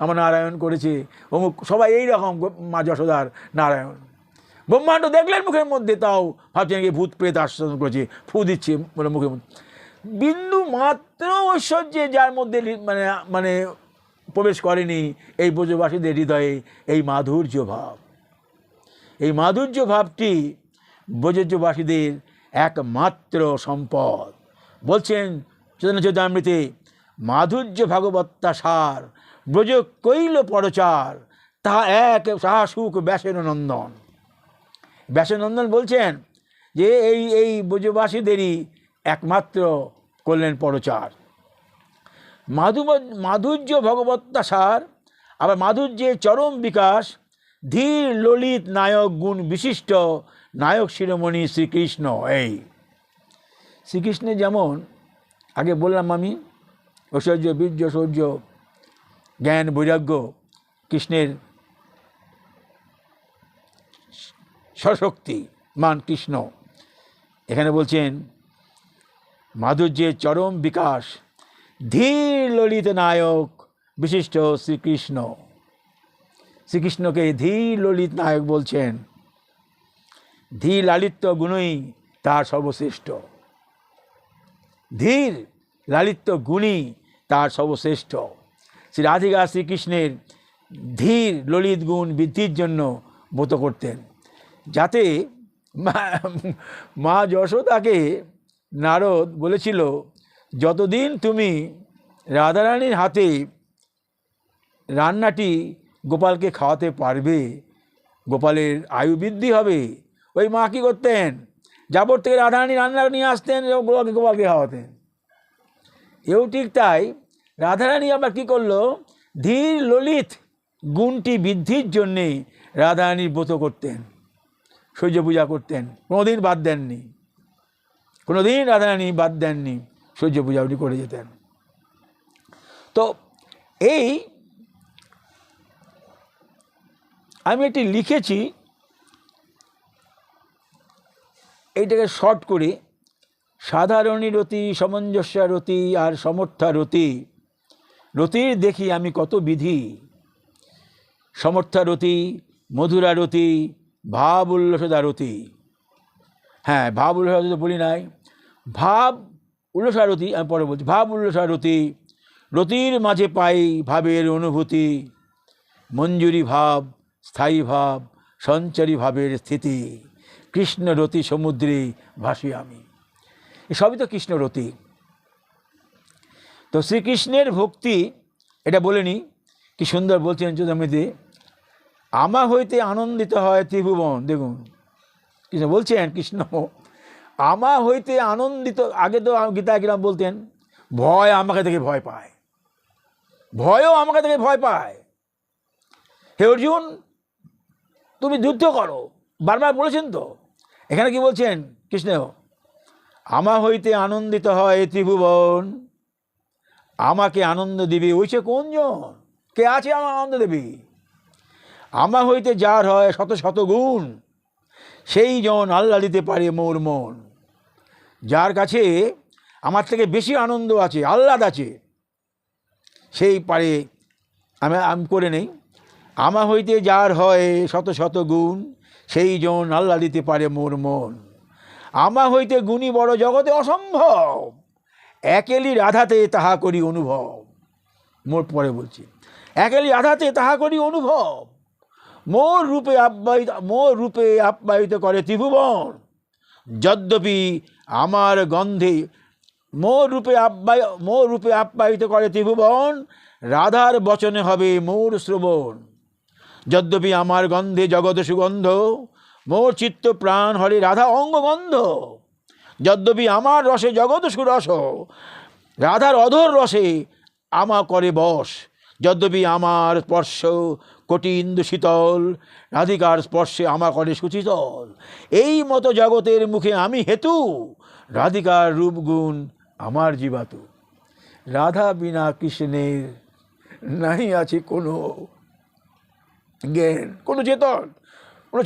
[SPEAKER 1] আমার নারায়ণ করেছে অমুক, সবাই এই রকম, মা যশোদার নারায়ণ। ব্রহ্মাণ্ড দেখলেন মুখের মধ্যে, তাও ভাবছেন কি ভূত প্রেত আশ্রয় করেছে, ফু দিচ্ছে বলে মুখের মধ্যে। বিন্দু মাত্র ঐশ্বর্যে যার মধ্যে মানে প্রবেশ করেনি এই ব্রজবাসীদের হৃদয়ে এই মাধুর্য ভাব। এই মাধুর্য ভাবটি ব্রজবাসীদের একমাত্র সম্পদ। বলছেন চৈতন্য চরিতামৃতে, মাধুর্য ভাগবত্তা সার ব্রজ কৈল পরচার, তাহা এক সাহা সুখ ব্যাসের নন্দন। ব্যাসনন্দন বলছেন যে এই ব্রজবাসীদেরই একমাত্র করলেন পরচার। মাধুর্য ভগবত্তা সার, আবার মাধুর্যের চরম বিকাশ, ধীর ললিত নায়ক গুণ বিশিষ্ট নায়ক শিরোমণি শ্রীকৃষ্ণ। এই শ্রীকৃষ্ণের যেমন আগে বললাম আমি, ঐশ্বর্য, বীর্য, শৌর্য, জ্ঞান, বৈরাগ্য, কৃষ্ণের সশক্তি মান কৃষ্ণ। এখানে বলছেন মাধুর্যের চরম বিকাশ, ধীর ললিত নায়ক বিশিষ্ট শ্রীকৃষ্ণ। শ্রীকৃষ্ণকে ধীর ললিত নায়ক বলছেন। ধীর লালিত্য গুণই তার সর্বশ্রেষ্ঠ, ধীর লালিত্য গুণই তার সর্বশ্রেষ্ঠ। শ্রী রাধিকা শ্রীকৃষ্ণের ধীর ললিত গুণ বৃদ্ধির জন্য ব্রত করতেন, যাতে মা যশোদাকে নারদ বলেছিল, যতদিন তুমি রাধারানীর হাতে রান্নাটি গোপালকে খাওয়াতে পারবে, গোপালের আয়ু বৃদ্ধি হবে। ওই মা কী করতেন, যাবর থেকে রাধারানী রান্না নিয়ে আসতেন, গোপালকে খাওয়াতেন। এও ঠিক তাই, রাধারানী আবার কী করলো, ধীর ললিত গুণটি বৃদ্ধির জন্যে রাধারানীর ব্রত করতেন, সূর্য পূজা করতেন, কোনোদিন বাদ দেননি, কোনোদিন রাধারানী বাদ দেননি, সূর্য পূজা উনি করে যেতেন। তো এই আমি একটি লিখেছি, এইটাকে শর্ট করে, সাধারণী রতি, সমঞ্জস্য রতি আর সমর্থা রতি। রতির দেখি আমি কত বিধি, সমর্থা রতি, মধুরা রতি, ভাব উল্লসদা রতি। হ্যাঁ, ভাব উল্লসা তো বলি নাই, ভাব উল্লসা রতি আমি পরে বলছি। ভাব উল্লসা রতি, রতির মাঝে পাই ভাবের অনুভূতি, মঞ্জুরি ভাব, স্থায়ী ভাব, সঞ্চারী ভাবের স্থিতি, কৃষ্ণ রতি সমুদ্রে ভাসি আমি। এসবই তো কৃষ্ণ রতি। তো শ্রীকৃষ্ণের ভক্তি, এটা বলেনি কি সুন্দর বলছেন চৌদামিতে, আমা হইতে আনন্দিত হয় ত্রিভুবন। দেখুন কৃষ্ণ বলছেন, কৃষ্ণ আমা হইতে আনন্দিত। আগে তো গীতা কিরাম বলতেন, ভয় আমাকে দেখে ভয় পায়, ভয়ও আমাকে দেখে ভয় পায়। হে অর্জুন, তুমি যুদ্ধ করো, বারবার বলেছেন তো। এখানে কি বলছেন কৃষ্ণ, আমা হইতে আনন্দিত হয় ত্রিভুবন, আমাকে আনন্দ দিবি ওইছে কোনজন, কে আছে আমার আনন্দ দেবী? আমা হইতে যার হয় শত শত গুণ, সেই জন আল্লাহ দিতে পারে মোর মন। যার কাছে আমার থেকে বেশি আনন্দ আছে, আহ্লাদ আছে, সেই পারে আমি করে নেই। আমা হইতে যার হয় শত শত গুণ, সেই জন আল্লাহ দিতে পারে মোর মন। আমা হইতে গুণী বড় জগতে অসম্ভব, একেলি রাধাতে তাহা করি অনুভব। মোর পরে বলছি, একেলি রাধাতে তাহা করি অনুভব, মোর রূপে আপ্যায়িত করে ত্রিভুবন। যদ্যপি আমার গন্ধে মোর রূপে আপ্যায়িত করে ত্রিভুবন, রাধার বচনে হবে মোর শ্রবণ। যদ্যপি আমার গন্ধে জগৎ সুগন্ধ, মোর চিত্ত প্রাণ হরে রাধা অঙ্গগন্ধ। যদ্যপি আমার রসে জগৎ সুরস, রাধার অধর রসে আমা করে বশ। যদ্যপি আমার স্পর্শ কোটি ইন্দু শীতল, রাধিকার স্পর্শে আমা করে সুচিতল। এই মতো জগতের মুখে আমি হেতু, রাধিকার রূপগুণ আমার জীবাতু। রাধা বিনা কৃষ্ণের নাই আছে কোনো জ্ঞান, কোনো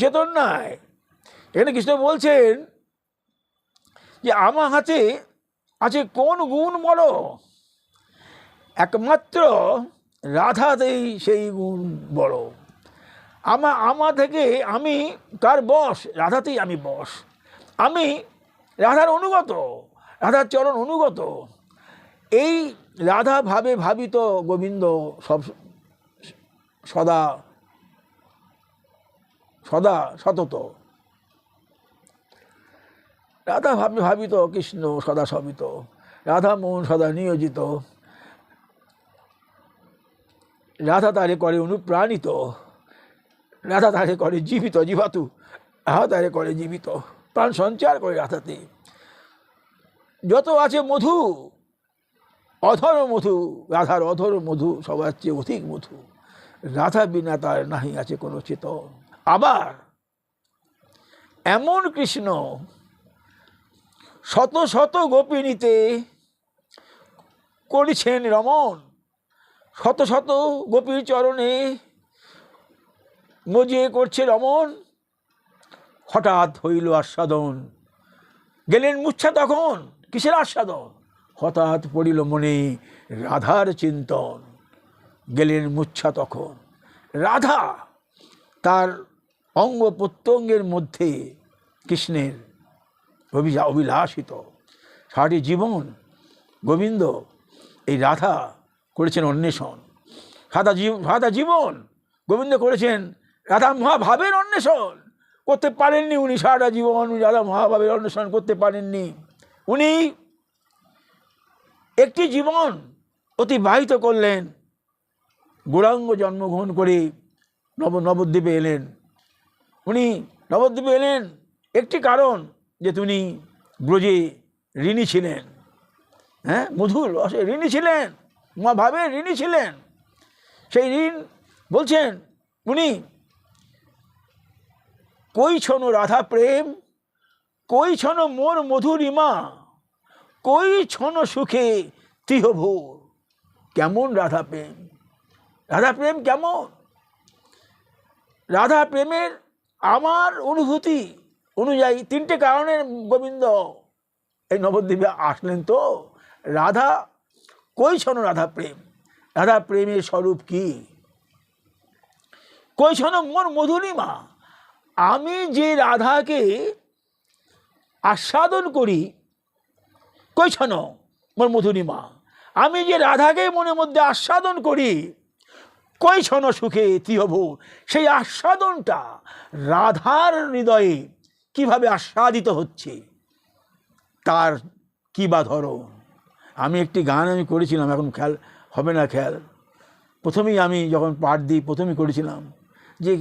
[SPEAKER 1] চেতন নাই। এখানে কৃষ্ণ বলছেন যে আমার হাতে আছে কোন গুণ বড়, একমাত্র রাধাতেই সেই গুণ বড়। আমা থেকে আমি কার বশ, রাধাতেই আমি বশ। আমি রাধার অনুগত, রাধার চরণ অনুগত। এই রাধা ভাবে ভাবিত গোবিন্দ সব সদা সদা সতত। রাধা ভাবে ভাবিত কৃষ্ণ সদা সবিত, রাধা মন সদা নিয়োজিত। রাধা তারে করে অনুপ্রাণিত, রাধা তারে করে জীবিত জীবাতু, রাধা তারে করে জীবিত, প্রাণ সঞ্চার করে রাধাতে। যত আছে মধু, অধর মধু, রাধার অধর মধু সবার চেয়ে অধিক মধু। রাধা বিনা তার নাহি আছে কোনো চেতন। আবার এমন কৃষ্ণ শত শত গোপিনীতে করেছেন রমণ, শত শত গোপীর চরণে মজিয়ে করছে রমণ। হঠাৎ হইল আস্বাদন, গেলেন মূর্ছা তখন, কিসের আস্বাদন? হঠাৎ পড়িল মনে রাধার চিন্তন, গেলেন মূর্ছা তখন। রাধা তার অঙ্গ প্রত্যঙ্গের মধ্যে কৃষ্ণের অভিলাষিত। সারাটি জীবন গোবিন্দ এই রাধা করেছেন অন্বেষণ। সারা জীবন গোবিন্দ করেছেন রাধা মহাভাবের অন্বেষণ। করতে পারেননি উনি, সারাটা জীবন রাধা মহাভাবের অন্বেষণ করতে পারেননি। উনি একটি জীবন অতিবাহিত করলেন গৌরাঙ্গ জন্মগ্রহণ করে নবদ্বীপে এলেন। উনি নবদ্বীপে এলেন একটি কারণ, যে তিনি ব্রজে ঋণী ছিলেন, হ্যাঁ, মধুর রসে ঋণী ছিলেন, ভাবে ঋণী ছিলেন। সেই ঋণ বলছেন উনি, কই ছন রাধা প্রেম, কই ছন মোর মধুরিমা, কই ছন সুখে তিহভূর। কেমন রাধা প্রেম, রাধা প্রেম কেমন? রাধা প্রেমের আমার অনুভূতি অনুযায়ী তিনটে কারণের গোবিন্দ এই নবদ্বীপে আসলেন। তো রাধা, কই ছন রাধা প্রেম, রাধা প্রেমের স্বরূপ কি? কই ছন মোর মধুরিমা, আমি যে রাধাকে আস্বাদন করি, কই ছন মোর মধুরিমা, আমি যে রাধাকে মনের মধ্যে আস্বাদন করি, কই ছন সুখে তিহভূর, সেই আস্বাদনটা রাধার হৃদয়ে কিভাবে আস্বাদিত হচ্ছে, তার কি বা ধরন। আমি একটি গান করেছিলাম, এখন খেয়াল হবে না, খেয়াল প্রথমেই আমি যখন পাঠ দিই প্রথমেই করেছিলাম যে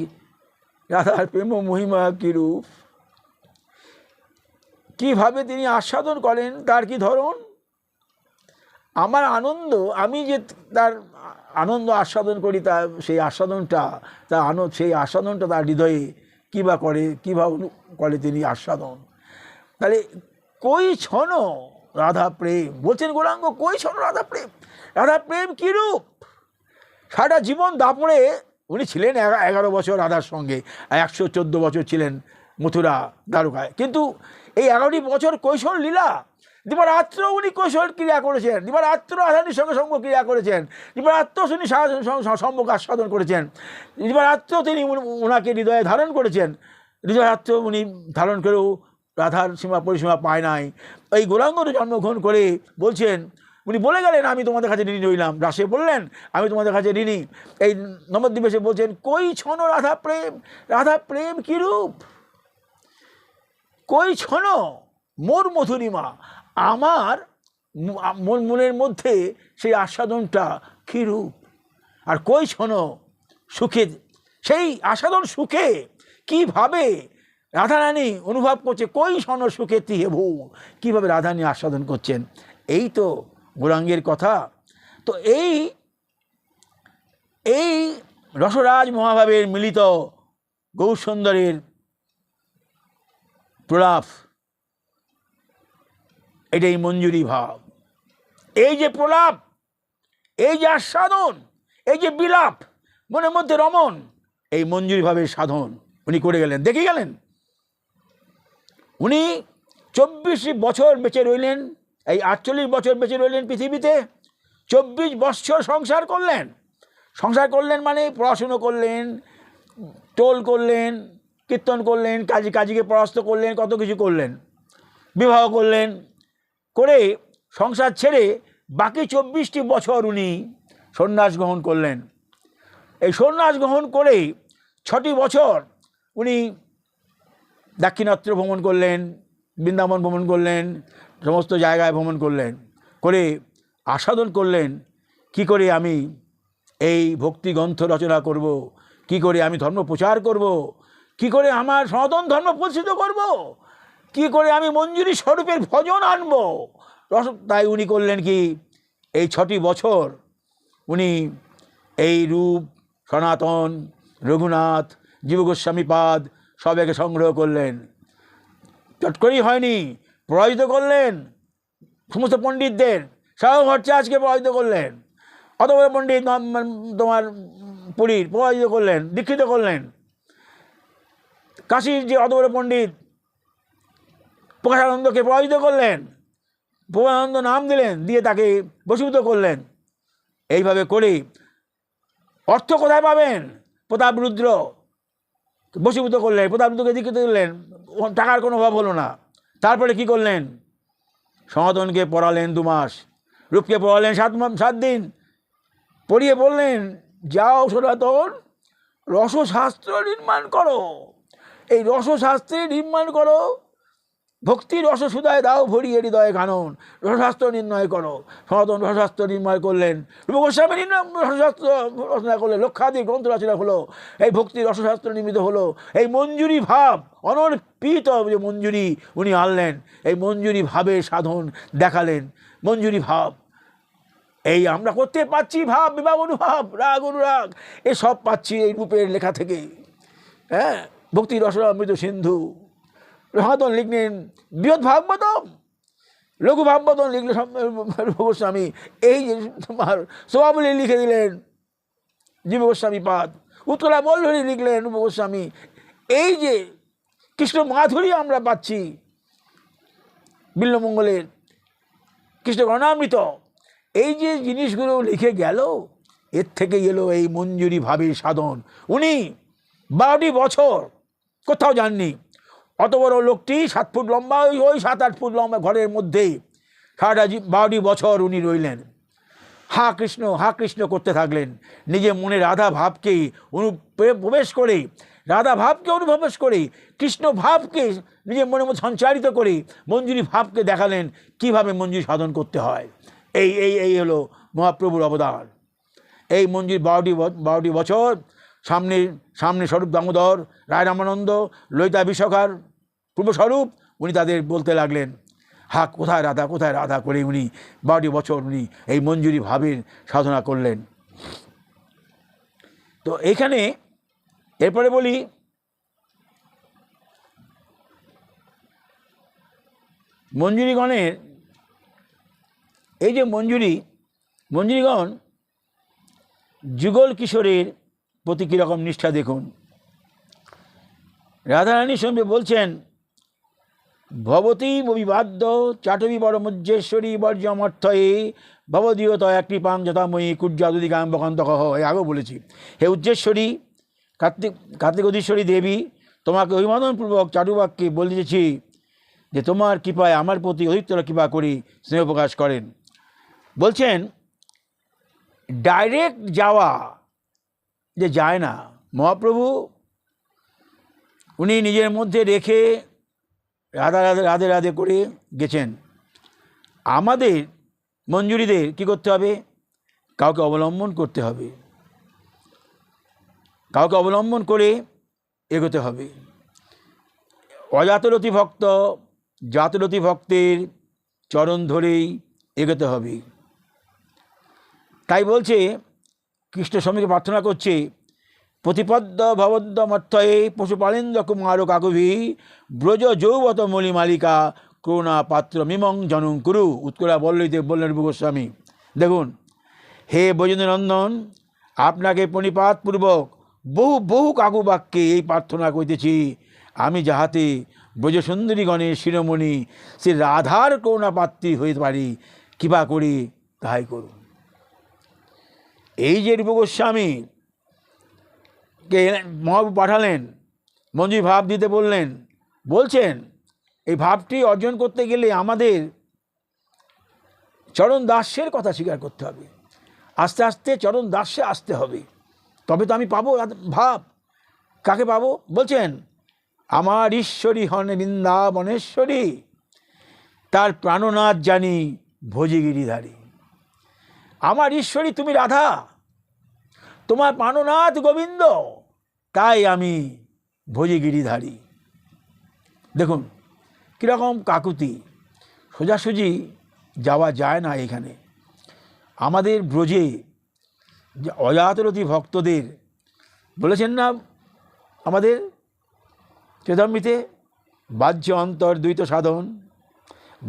[SPEAKER 1] রাধার প্রেম মহিমা কিরূপ, কিভাবে তিনি আস্বাদন করেন, তার কি ধরন। আমার আনন্দ, আমি যে তার আনন্দ আস্বাদন করি, তার সেই আস্বাদনটা, তার সেই আস্বাদনটা তার হৃদয়ে কী বা করে, কীভাবে করে তিনি আস্বাদন। তাহলে কই ছন রাধা প্রেম বলছেন গৌরাঙ্গ, কই ছন রাধা প্রেম, রাধা প্রেম কীরূপ। সারা জীবন দাপড়ে উনি ছিলেন 11 বছর রাধার সঙ্গে, 114 বছর ছিলেন মথুরা দ্বারকায়। কিন্তু এই 11টি বছর কৈশোর লীলা, দিবারাত্র উনি কৈশোর ক্রিয়া করেছেন, দিবারাত্র রাধারানীর সঙ্গে সঙ্গ ক্রিয়া করেছেন, দিবারাত্র তিনি সম্ভোগ আস্বাদন করেছেন, দিবারাত্র তিনি ওনাকে হৃদয়ে ধারণ করেছেন, হৃদয়াত্র উনি ধারণ করেও রাধার সীমা পরিসীমা পায় নাই। এই গৌরাঙ্গর জন্মগ্রহণ করে বলছেন, উনি বলে গেলেন আমি তোমাদের কাছে ঋণী রইলাম, রাসে বললেন আমি তোমাদের কাছে ঋণী। এই নবদ্বীপে এসে বলছেন, কই ছন রাধা প্রেম, রাধা প্রেম কিরূপ, কই ছন মোর মধুরিমা, আমার মনের মধ্যে সেই আস্বাদনটা কিরূপ। আর কই ছন সুখে, সেই আস্বাদন সুখে কিভাবে রাধারানী অনুভব করছে, কই ছন সুখে তিহভূর, কীভাবে রাধারানী আস্বাদন করছেন। এই তো গৌরাঙ্গের কথা। তো এই রসরাজ মহাভাবের মিলিত গৌরসুন্দরের প্রলাপ, এটাই মঞ্জুরি ভাব। এই যে প্রলাপ, এই যে আস্বাদন, এই যে বিলাপ, মনের মধ্যে রমন, এই মঞ্জুরি ভাবের সাধন উনি করে গেলেন, দেখে গেলেন। উনি 24 বছর বেঁচে রইলেন, এই 48 বছর বেঁচে রইলেন পৃথিবীতে। 24 বৎসর সংসার করলেন। সংসার করলেন মানে পড়াশুনো করলেন, টোল করলেন, কীর্তন করলেন, কাজীকে পরাস্ত করলেন, কত কিছু করলেন, বিবাহ করলেন, করে সংসার ছেড়ে বাকি 24টি বছর উনি সন্ন্যাস গ্রহণ করলেন। এই সন্ন্যাস গ্রহণ করে 6টি বছর উনি দাক্ষিণাত্য ভ্রমণ করলেন, বৃন্দাবন ভ্রমণ করলেন, সমস্ত জায়গায় ভ্রমণ করলেন, করে আস্বাদন করলেন কি করে আমি এই ভক্তি গ্রন্থ রচনা করব, কি করে আমি ধর্ম প্রচার করব, কি করে আমার সনাতন ধর্ম প্রতিষ্ঠিত করব, কি করে আমি মঞ্জুরি স্বরূপের ভজন আনব। তাই উনি করলেন কি, এই 6টি বছর উনি এই রূপ, সনাতন, রঘুনাথ, জীব গোস্বামীপাদ সবাইকে সংগ্রহ করলেন। চট করেই হয়নি, পরাজিত করলেন সমস্ত পণ্ডিতদের, সাহু ভট্টাচার্যকে পরাজিত করলেন, অত বড় পণ্ডিত তোমার পুরীর পরাজিত করলেন, দীক্ষিত করলেন। কাশীর যে অত বড় পণ্ডিত প্রকাশানন্দকে পরাজিত করলেন, প্রকাশানন্দ নাম দিলেন, দিয়ে তাকে বশীভূত করলেন। এইভাবে করে অর্থ কোথায় পাবেন, প্রতাপরুদ্র বশীভূত করলেন, প্রতাপরুদ্রকে দীক্ষিত করলেন, টাকার কোনো অভাব হলো না। তারপরে কি করলেন, সনাতনকে পড়ালেন 2 মাস, রূপকে পড়ালেন 7 দিন, পড়িয়ে বললেন যাও সনাতন রসশাস্ত্র নির্মাণ করো, এই রসশাস্ত্রে নির্মাণ করো, ভক্তির রস সুদায় দাও ভরিয়ে হৃদয়ে কানন, রসশাস্ত্র নির্ণয় করো। সনাতন রসশাস্ত্র নির্ণয় করলেন, রূপ গোস্বামী রসশাস্ত্র রচনা করলেন, লক্ষাধিক গ্রন্থ রচনা হলো, এই ভক্তির রসশাস্ত্র নির্মিত হলো। এই মঞ্জুরি ভাব, অনর্পিত যে মঞ্জুরি উনি আনলেন, এই মঞ্জুরি ভাবের সাধন দেখালেন। মঞ্জুরি ভাব এই আমরা করতে পাচ্ছি, ভাব বিভাব অনুভাব রাগ অনুরাগ এসব পাচ্ছি এই রূপের লেখা থেকে। হ্যাঁ, ভক্তি রসামৃত সিন্ধু। সনাতন লিখলেন বৃহৎ ভাগবতম, লঘু ভাগবতম লিখলে গোস্বামী। এই যে তোমার স্বভাবলী লিখে দিলেন জীব গোস্বামী পাদ। উৎকলা মল্লহরি লিখলেন রূপ গোস্বামী। এই যে কৃষ্ণ মাধুরী আমরা পাচ্ছি বিল্বমঙ্গলের কৃষ্ণ গণামৃত, এই যে জিনিসগুলো লিখে গেল, এর থেকে এলো এই মঞ্জুরি ভাবের সাধন। উনি 12টি বছর কোথাও যাননি। অত বড় লোকটি 7 ফুট লম্বা, ওই 7-8 ফুট লম্বা ঘরের মধ্যেই 12টি বছর উনি রইলেন। হা কৃষ্ণ করতে থাকলেন। নিজে মনে রাধা ভাবকে অনুপ্রবেশ করে, রাধা ভাবকে অনুপ্রবেশ করে, কৃষ্ণ ভাবকে নিজের মনের মধ্যে সঞ্চারিত করে মঞ্জুরি ভাবকে দেখালেন কিভাবে মঞ্জুরি সাধন করতে হয়। এই এই এই হলো মহাপ্রভুর অবদান। এই মঞ্জুরি 12টি বছর সামনে স্বরূপ দামোদর, রায় রামানন্দ, ললিতা বিশাখার পূর্বস্বরূপ, উনি তাদের বলতে লাগলেন হা কোথায় রাধা করে উনি 12টি বছর উনি এই মঞ্জুরি ভাবের সাধনা করলেন। তো এইখানে এরপরে বলি, মঞ্জুরিগণের এই যে মঞ্জুরিগণ যুগল কিশোরের প্রতি কীরকম নিষ্ঠা দেখুন। রাধারানীর সঙ্গে বলছেন ভবতী অবিবাদ্য চাটবী পরমজ্জেশ্বরী বর্জমর্থয়ে ভবদীয়তয়া কৃপাং যথাময়ী কুর্যাদুদি গায়ম্বকান্তক। আগেও বলেছি, হে উজ্জেশ্বরী কার্তিকোদীশ্বরী দেবী, তোমাকে অভিবাদনপূর্বক চাটুবাক্যে বলিতেছি যে তোমার কৃপায় আমার প্রতি অধিকতর কৃপা করি স্নেহ প্রকাশ করেন। বলছেন ডাইরেক্ট যাওয়া যে যায় না, মহাপ্রভু উনি নিজের মধ্যে রেখে রাধে রাধে করে গেছেন। আমাদের মঞ্জুরিদের কি করতে হবে? কাউকে অবলম্বন করতে হবে, কাউকে অবলম্বন করে এগোতে হবে। অজাতরতি ভক্ত জাতরতি ভক্তের চরণ ধরেই এগোতে হবে। তাই বলছে কৃষ্ণ স্বামীকে প্রার্থনা করছে প্রতিপদ্য ভবদ্যমর্থয়ে পশুপালেন্দ্র কুমার কাকুভি ব্রজ যৌবত মলি মালিকা করুণা পাত্র মিমং জনং কুরু। উৎকলা বল্লভীতে বললেন রূপ গোস্বামী, দেখুন হে ব্রজেন্দ্রনন্দন, আপনাকে প্রণিপাতপূর্বক বহু কাকু বাক্যে এই প্রার্থনা করিতেছি, আমি যাহাতে ব্রজসুন্দরীগণের শিরোমণি সে রাধার করুণা পাত্রী হইতে পারি, কৃপা করি তাহাই করুন। এই যে রূপ গোস্বামীকে মহাপ্রভু পাঠালেন, মঞ্জুরি ভাব দিতে বলছেন এই ভাবটি অর্জন করতে গেলে আমাদের চরণ দাস্যের কথা স্বীকার করতে হবে। আস্তে আস্তে চরণ দাস্যে আসতে হবে, তবে তো আমি পাবো ভাব। কাকে পাবো? বলছেন আমার ঈশ্বরী হন বৃন্দাবনেশ্বরী, তার প্রাণনাথ জানি ভোজগিরিধারী। আমার ঈশ্বরী তুমি রাধা, তোমার প্রাণনাথ গোবিন্দ, তাই আমি ভোজগিরিধারী। দেখুন কীরকম কাকুতি, সোজাসুজি যাওয়া যায় না। এখানে আমাদের ব্রজে অজাতরতি ভক্তদের বলেছেন না আমাদের চেতম্বিতে, বাহ্য অন্তর দ্বৈত সাধন,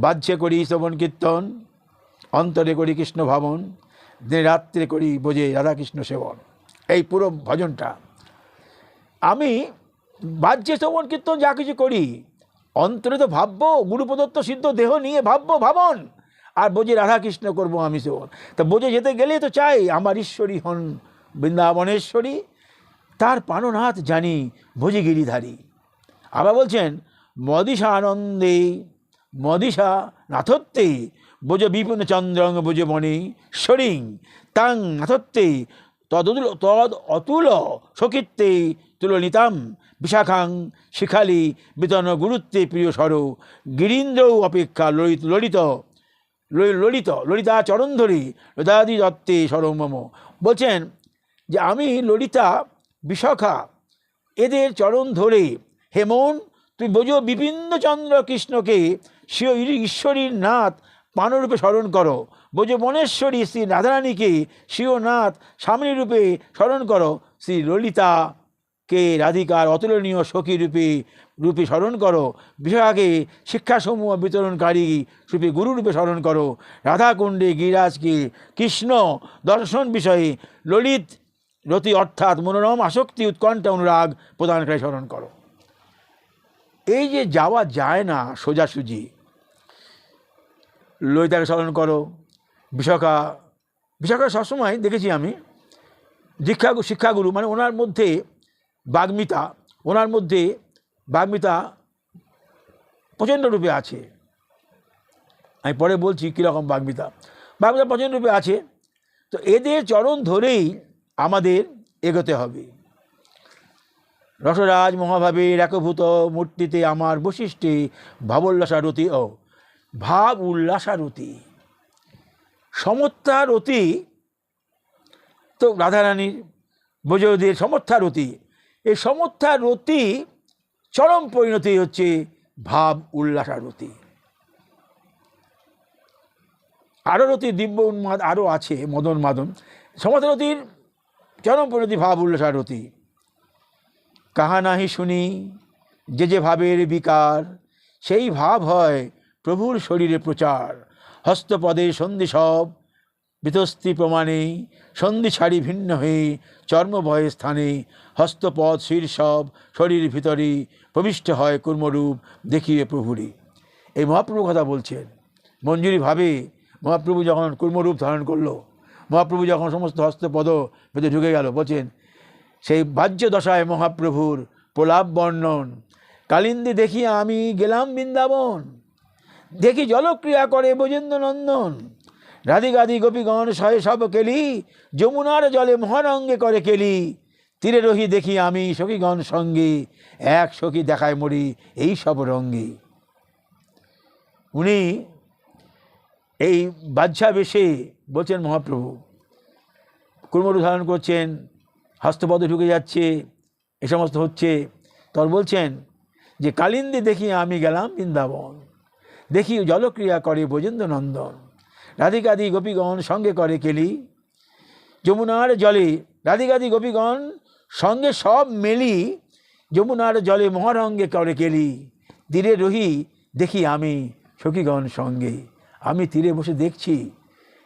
[SPEAKER 1] বাহ্যে করি শ্রবণ কীর্তন, অন্তরে করি কৃষ্ণ ভাবন, দিনে রাত্রে করি বোঝে রাধাকৃষ্ণ সেবন। এই পুরো ভজনটা আমি বাহ্যে শ্রবণ কীর্তন যা কিছু করি, অন্তরে তো ভাববো গুরু প্রদত্ত সিদ্ধ দেহ নিয়ে ভাববো ভাবন, আর বোঝে রাধাকৃষ্ণ করবো আমি সেবন। তা বোঝে যেতে গেলে তো চাই আমার ঈশ্বরী হন বৃন্দাবনেশ্বরী, তার প্রাণনাথ জানি ভোজগিরিধারী। আবার বলছেন মদিশা আনন্দে মদিশা নাথত্বে বোঝ বিপুন চন্দ্রং বোঝ মণি শরিং তাং নাথত্বে তদ অতুল সকিত্তে তুলনিতাম বিশাখাং শিখালি বিতন গুরুত্বে প্রিয় স্বর গিরীন্দ্রও অপেক্ষা ললিতা চরণ ধরি লতাদি দত্তে সরমম। বলছেন যে আমি ললিতা বিশাখা এদের চরণ ধরে, হেমন তুই বোঝো বিপিন্দচন্দ্র কৃষ্ণকে স্বীয় ঈশ্বরীর নাথ পানরূপে স্মরণ করো, বোঝো বনেশ্বরী শ্রী রাধারানীকে স্বীয় নাথ স্বামী রূপে স্মরণ করো, শ্রী ললিতাকে রাধিকার অতুলনীয় সখী রূপে স্মরণ করো, বিশাখাকে শিক্ষাসমূহ বিতরণকারী রূপে গুরুরূপে স্মরণ করো, রাধাকুণ্ডে গিরিরাজকে কৃষ্ণ দর্শন বিষয়ে ললিত রতি অর্থাৎ মনোরম আসক্তি উৎকণ্ঠা অনুরাগ প্রদানকারী স্মরণ করো। এই যে যাওয়া যায় না সোজাসুজি, ললিতাকে স্মরণ করো, বিশাখা সবসময় দেখেছি আমি শিক্ষাগুরু, মানে ওনার মধ্যে বাগ্মিতা প্রচণ্ড রূপে আছে। আমি পরে বলছি কীরকম বাগ্মিতা প্রচণ্ড রূপে আছে। তো এদের চরণ ধরেই আমাদের এগোতে হবে। রসরাজ মহাভাবের একভূত মূর্তিতে আমার বৈশিষ্ট্যে ভাবোল্লাসারতি ভাব উল্লাসারতি সমর্থারতি, তো রাধারানীর ব্রজদের সমর্থারতি, এই সমর্থারতি চরম পরিণতি হচ্ছে ভাব উল্লাসারতি। আরও রতি দিব্য উন্মাদ আরও আছে, মদন মাদন। সমর্থারতির চরম পরিণতি ভাব উল্লাসারতি। কাহা নাহি শুনি যে ভাবের বিকার, সেই ভাব হয় প্রভুর শরীরে প্রচার। হস্তপদে সন্ধি সব বিতস্তি প্রমাণে, সন্ধি ছাড়ি ভিন্ন হয়ে চর্মভয়ে স্থানে, হস্তপদ শীর্ষব শরীর ভিতরে প্রবিষ্ট হয় কর্মরূপ দেখিয়ে প্রভুরই। এই মহাপ্রভু কথা বলছেন। মঞ্জুরি ভাবে মহাপ্রভু যখন কর্মরূপ ধারণ করলো, মহাপ্রভু যখন সমস্ত হস্তপদ ভেতরে ঢুকে গেল, বলছেন সেই বাহ্য দশায় মহাপ্রভুর প্রলাপ বর্ণন। কালিন্দী দেখিয়া আমি গেলাম বৃন্দাবন, দেখি জলক্রিয়া করে ব্রজেন্দ্র নন্দন। রাধিকাদি গোপীগণ সহে সব কেলি, যমুনার জলে মহারঙ্গে করে কেলি। তীরে রহি দেখি আমি সখীগণ সঙ্গে, এক সখী দেখায় মরি এই সব রঙ্গে। উনি এই বাদশা বেশে বলছেন মহাপ্রভু কুর্মরূপ ধারণ করছেন, হস্তপদে ঢুকে যাচ্ছে, এ সমস্ত হচ্ছে। তখন বলছেন যে কালিন্দী দেখি আমি গেলাম বৃন্দাবন, দেখি জলক্রিয়া করে ব্রজেন্দ্র নন্দন। রাধিকাদি গোপীগণ সঙ্গে করে কেলি, যমুনার জলে রাধিকাদি গোপীগণ সঙ্গে সব মেলি, যমুনার জলে মহারঙ্গে করে কেলি। তীরে রহি দেখি আমি সখীগণ সঙ্গে, আমি তীরে বসে দেখছি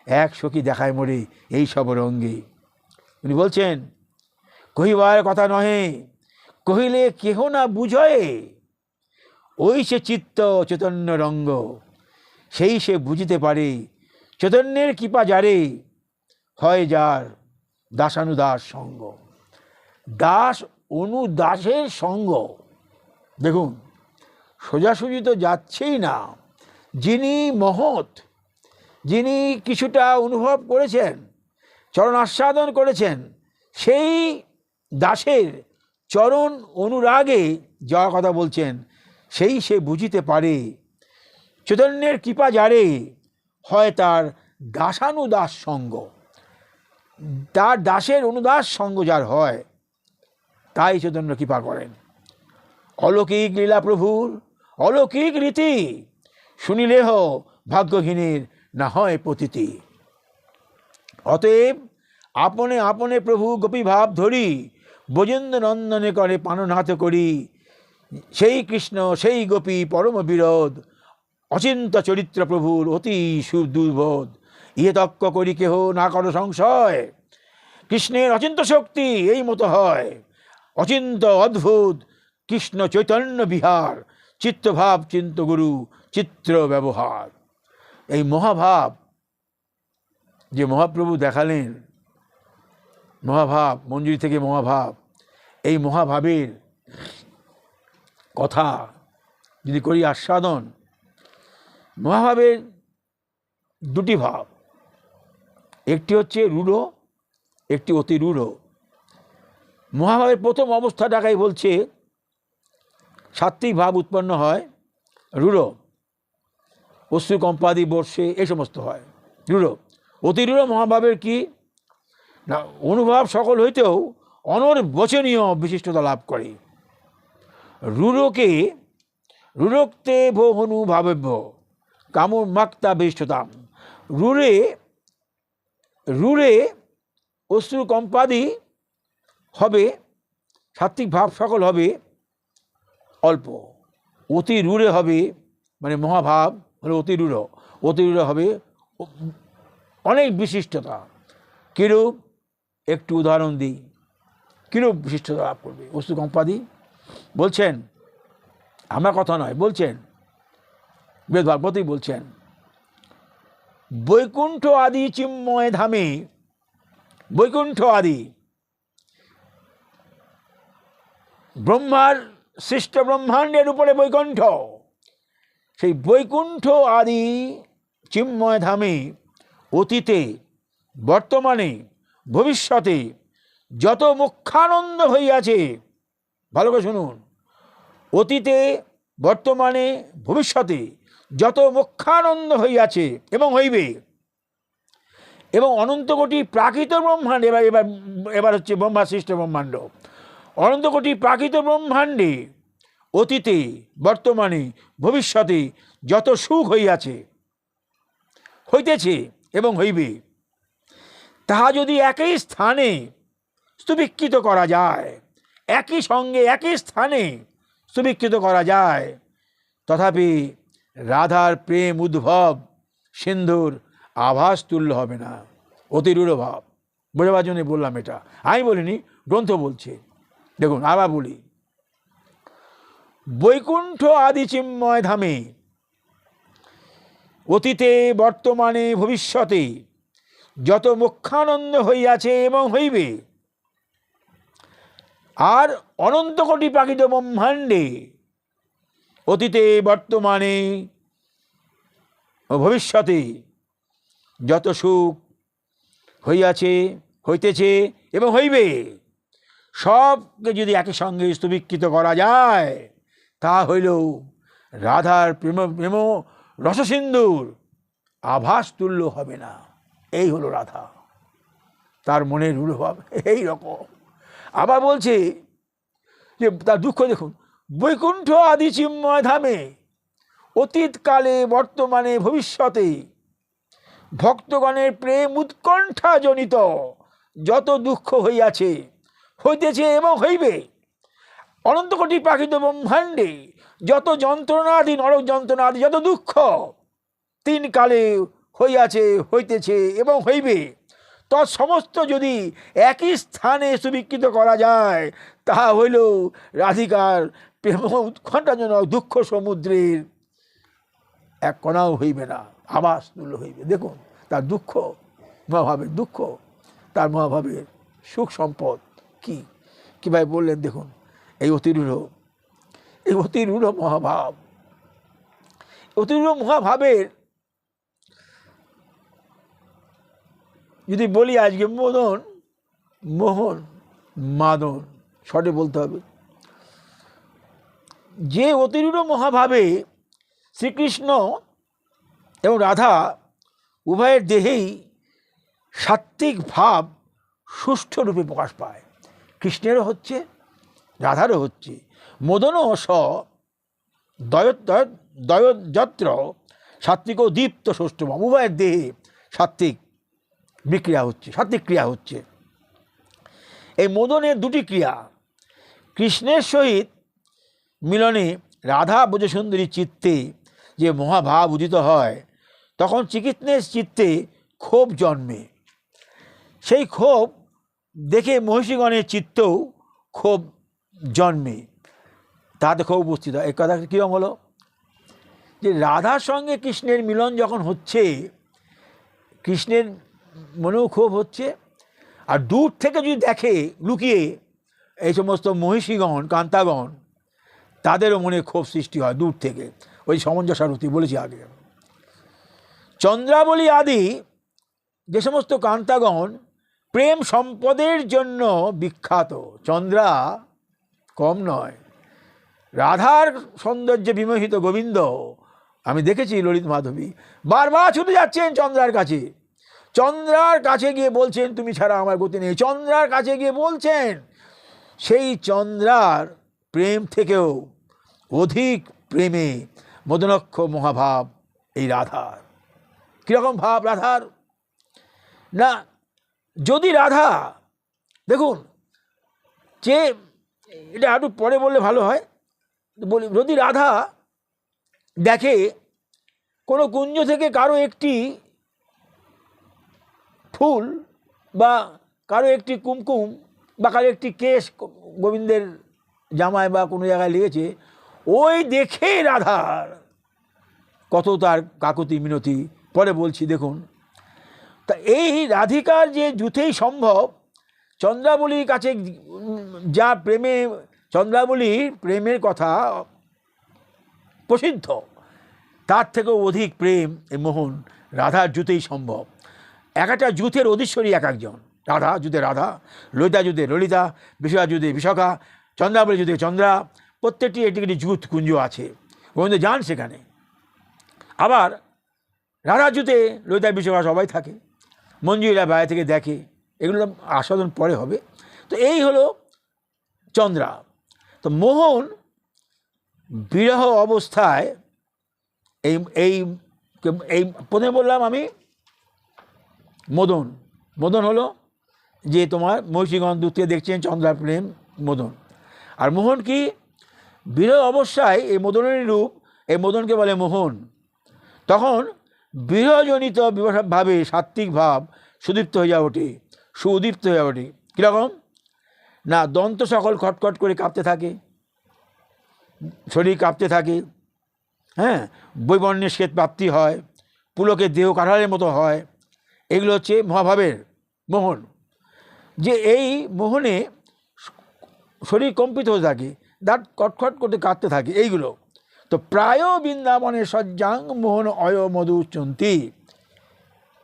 [SPEAKER 1] এক সখী দেখায় মরে এই সব রঙ্গে। উনি বলছেন কহিবার কথা নহে, কহিলে কেহ না বুঝয়ে। ওই সে চিত্ত চৈতন্য রঙ্গ, সেই সে বুঝিতে পারে চৈতন্যের কৃপা যারে, হয় যার দাসানুদাস সঙ্গ। দাস অনুদাসের সঙ্গ, দেখুন সোজাসুজি তো যাচ্ছেই না। যিনি মহৎ, যিনি কিছুটা অনুভব করেছেন, চরণ আস্বাদন করেছেন, সেই দাসের চরণ অনুরাগে যাওয়ার কথা বলছেন। সেই সে বুঝিতে পারে চৈতন্যের কৃপা যারে, হয় তার দাসানুদাস সঙ্গ। তার দাসের অনুদাস সঙ্গ যার হয়, তাই চৈতন্য কৃপা করেন। অলৌকিক লীলা প্রভুর অলৌকিক রীতি, শুনিলেহ ভাগ্যহীনের না হয় পতিতি। অতএব আপনে আপনে প্রভু গোপী ভাব ধরি, ব্রজেন্দ্র নন্দনে করে পাননাথ করি। সেই কৃষ্ণ সেই গোপী পরম বিরোধ, অচিন্ত চরিত্র প্রভুর অতি সুদুর্বোধ। ইহে তক্ক করি কেহ না করো সংশয়, কৃষ্ণের অচিন্ত শক্তি এই মতো হয়। অচিন্ত অদ্ভুত কৃষ্ণ চৈতন্য বিহার, চিত্তভাব চিন্ত গুরু চিত্র ব্যবহার। এই মহাভাব যে মহাপ্রভু দেখালেন, মহাভাব মঞ্জুরি থেকে মহাভাব, এই মহাভাবের কথা যদি করি আস্বাদন, মহাভাবের দুটি ভাব, একটি হচ্ছে রূঢ়, একটি অতি রূঢ়। মহাভাবের প্রথম অবস্থাটাকেই বলছে সাত্ত্বিক ভাব উৎপন্ন হয় রূঢ়, অশ্রু কম্পাদি বর্ষে এই সমস্ত হয় রূঢ়। অতি রূঢ় মহাভাবের কি না, অনুভব সকল হইতেও অনর্বচনীয় বিশিষ্টতা লাভ করে। রূঢ়কে রূঢ়ক্তে ভোহনুভাব্য কামুর মাক্তা বিশিষ্টতাম। রূঢ়ে রূঢ়ে অশ্রু কম্পাদি হবে, সাত্ত্বিক ভাব সকল হবে অল্প। অতি রূঢ়ে হবে মানে মহাভাব হলো অতি রূঢ়, অতি রূঢ় হবে অনেক বিশিষ্টতা। কিরূপ একটু উদাহরণ দিই, কিরূপ বিশিষ্টতা লাভ করবে অশ্রু কম্পাদি? বলছেন, আমার কথা নয়, বলছেন বেদ ভাগবতই বলছেন, বৈকুণ্ঠ আদি চিন্ময় ধামে, বৈকুণ্ঠ আদি ব্রহ্মার সৃষ্ট ব্রহ্মাণ্ডের উপরে বৈকুণ্ঠ, সেই বৈকুণ্ঠ আদি চিন্ময় ধামে অতীতে বর্তমানে ভবিষ্যতে যত মুখ্যানন্দ হইয়াছে, ভালো করে শুনুন, অতীতে বর্তমানে ভবিষ্যতে যত মুখ্যানন্দ হইয়াছে এবং হইবে, এবং অনন্ত কোটি প্রাকৃত ব্রহ্মাণ্ড, এবার এবার এবার হচ্ছে ব্রহ্মা সৃষ্ট ব্রহ্মাণ্ড, অনন্ত কোটি প্রাকৃত ব্রহ্মাণ্ডে অতীতে বর্তমানে ভবিষ্যতে যত সুখ হইয়াছে, হইতেছে এবং হইবে, তাহা যদি একই স্থানে স্থূপীকৃত করা যায়, একই সঙ্গে একই স্থানে স্থূপীকৃত করা যায়, তথাপি রাধার প্রেম উদ্ভব সিন্ধুর আভাস তুল্য হবে না। অতিরূঢ় ভাব বোঝাবার জন্য বললাম, এটা আমি বলিনি, গ্রন্থ বলছে। দেখুন আবার বলি, বৈকুণ্ঠ আদি চিন্ময় ধামে অতীতে বর্তমানে ভবিষ্যতে যত মুখ্যানন্দ হইয়াছে এবং হইবে, আর অনন্ত কোটি প্রাকৃত ব্রহ্মাণ্ডে অতীতে বর্তমানে ভবিষ্যতে যত সুখ হইয়াছে, হইতেছে এবং হইবে, সবকে যদি একই সঙ্গে স্থূপীকৃত করা যায়, তা হইল রাধার প্রেম প্রেম রসসিন্ধুর আভাস তুল্য হবে না। এই হলো রাধা, তার মনের রূঢ় ভাব এই রকম। আবার বলছে যে তার দুঃখ দেখুন, বৈকুণ্ঠ আদি চিন্ময় ধামে অতীতকালে বর্তমানে ভবিষ্যতে ভক্তগণের প্রেম উৎকণ্ঠা জনিত যত দুঃখ হইয়াছে, হইতেছে এবং হইবে, অনন্ত কোটি প্রাকৃত ব্রহ্মাণ্ডে যত যন্ত্রণাদি, নরক যন্ত্রণাদি যত দুঃখ তিন কালে হইয়াছে, হইতেছে এবং হইবে, তৎসমস্ত যদি একই স্থানে সুবিকৃত করা যায়, তাহা হইল রাধিকার প্রেম উৎকণ্ঠাজনক দুঃখ সমুদ্রের এক কণাও হইবে না, আভাস তুল্য হইবে। দেখুন তার দুঃখ, মহাভাবের দুঃখ, তার মহাভাবের সুখ সম্পদ কি কীভাবে বললেন দেখুন। এই অতিরূঢ়, এই অতিরূঢ় মহাভাব, অতিরূঢ় মহাভাবের যদি বলি আজকে মদন, মোহন, মাদন, শর্টে বলতে হবে, যে অতিরূঢ় মহাভাবে শ্রীকৃষ্ণ এবং রাধা উভয়ের দেহেই সাত্ত্বিক ভাব সুষ্ঠু রূপে প্রকাশ পায়। কৃষ্ণেরও হচ্ছে, রাধারও হচ্ছে। মদনও স দয়যত্র সাত্ত্বিক ও দীপ্ত ষষ্ঠভাব, উভয়ের দেহে সাত্ত্বিক বিক্রিয়া হচ্ছে, সাত্ত্বিক ক্রিয়া হচ্ছে। এই মদনের দুটি ক্রিয়া, কৃষ্ণের সহিত মিলনে রাধা ব্রজসুন্দরী চিত্তে যে মহাভাব উদিত হয়, তখন চিকিৎসের চিত্তে ক্ষোভ জন্মে। সেই ক্ষোভ দেখে মহিষীগণের চিত্তেও ক্ষোভ জন্মে, তাতে ক্ষোভ উপস্থিত হয়। এই কথা কীরকম হলো যে রাধার সঙ্গে কৃষ্ণের মিলন যখন হচ্ছে, কৃষ্ণের মনেও ক্ষোভ হচ্ছে, আর দূর থেকে যদি দেখে লুকিয়ে এই সমস্ত মহিষীগণ, কান্তাগণ, তাদেরও মনে ক্ষোভ সৃষ্টি হয় দূর থেকে। ওই সমঞ্জসারতি বলেছি আগে। চন্দ্রাবলী আদি যে সমস্ত কান্তাগণ প্রেম সম্পদের জন্য বিখ্যাত। চন্দ্রা কম নয়। রাধার সৌন্দর্যে বিমোহিত গোবিন্দ, আমি দেখেছি ললিত মাধবী বারবার ছুটে যাচ্ছেন চন্দ্রার কাছে, চন্দ্রার কাছে গিয়ে বলছেন তুমি ছাড়া আমার গতি নেই। চন্দ্রার কাছে গিয়ে বলছেন, সেই চন্দ্রার প্রেম থেকেও অধিক প্রেমে মদনক্ষ মহাভাব এই রাধার। কীরকম ভাব রাধার না, যদি রাধা দেখুন, যে এটা একটু পরে বললে ভালো হয়, বলি যদি রাধা দেখে কোনো কুঞ্জ থেকে কারো একটি ফুল বা কারো একটি কুমকুম বা কারো একটি কেশ গোবিন্দের জামায় বা কোনো জায়গায় লেগেছে, ওই দেখে রাধার কত তার কাকুতি মিনতি, পরে বলছি দেখুন। তা এই রাধিকার যে যুথেই সম্ভব, চন্দ্রাবলীর কাছে যা প্রেমে, চন্দ্রাবলীর প্রেমের কথা প্রসিদ্ধ, তার থেকেও অধিক প্রেম এই মোহন রাধার যুথেই সম্ভব। একটা যুথের অধীশ্বরী এক একজন, রাধা যুদ্ধে রাধা, ললিতা যুদ্ধে ললিতা, বিশাখা যুদ্ধে বিশাখা, চন্দ্রাবলী যুদ্ধে চন্দ্রা, প্রত্যেকটি একটি একটি যুথ কুঞ্জ আছে, গোবিন্দ যান সেখানে। আবার রাধা যুদ্ধে ললিতা বিশাখা সবাই থাকে, মঞ্জুরা বাইরে থেকে দেখে, এগুলো আস্বাদন পরে হবে। তো এই হলো চন্দ্রা। তো মোহন বিরহ অবস্থায় এই এই এই প্রথমে বললাম আমি মদন, মদন হলো যে তোমার মহিষীগণ দূর থেকে দেখছেন চন্দ্রার প্রেম মদন। আর মোহন কি বিরহ অবস্থায় এই মদনের রূপ, এই মদনকে বলে মোহন। তখন বিরহজনিত ভাবে সাত্ত্বিক ভাব সুদীপ্ত হয়ে যাওয়া ওঠে, সুদীপ্ত হয়ে ওঠে। কীরকম না, দন্ত সকল খটখট করে কাঁপতে থাকে, শরীর কাঁপতে থাকে, হ্যাঁ, বৈবর্ণের শ্বেত প্রাপ্তি হয়, পুলকের দেহ কাঠালের মতো হয়। এগুলো হচ্ছে মহাভাবের মোহন। যে এই মোহনে শরীর কম্পিত হতে থাকে, দাঁত খটখট করতে কাঁপতে থাকে, এইগুলো। তো প্রায় বৃন্দাবনের সজ্জাং মোহন অয় মধুচন্তি।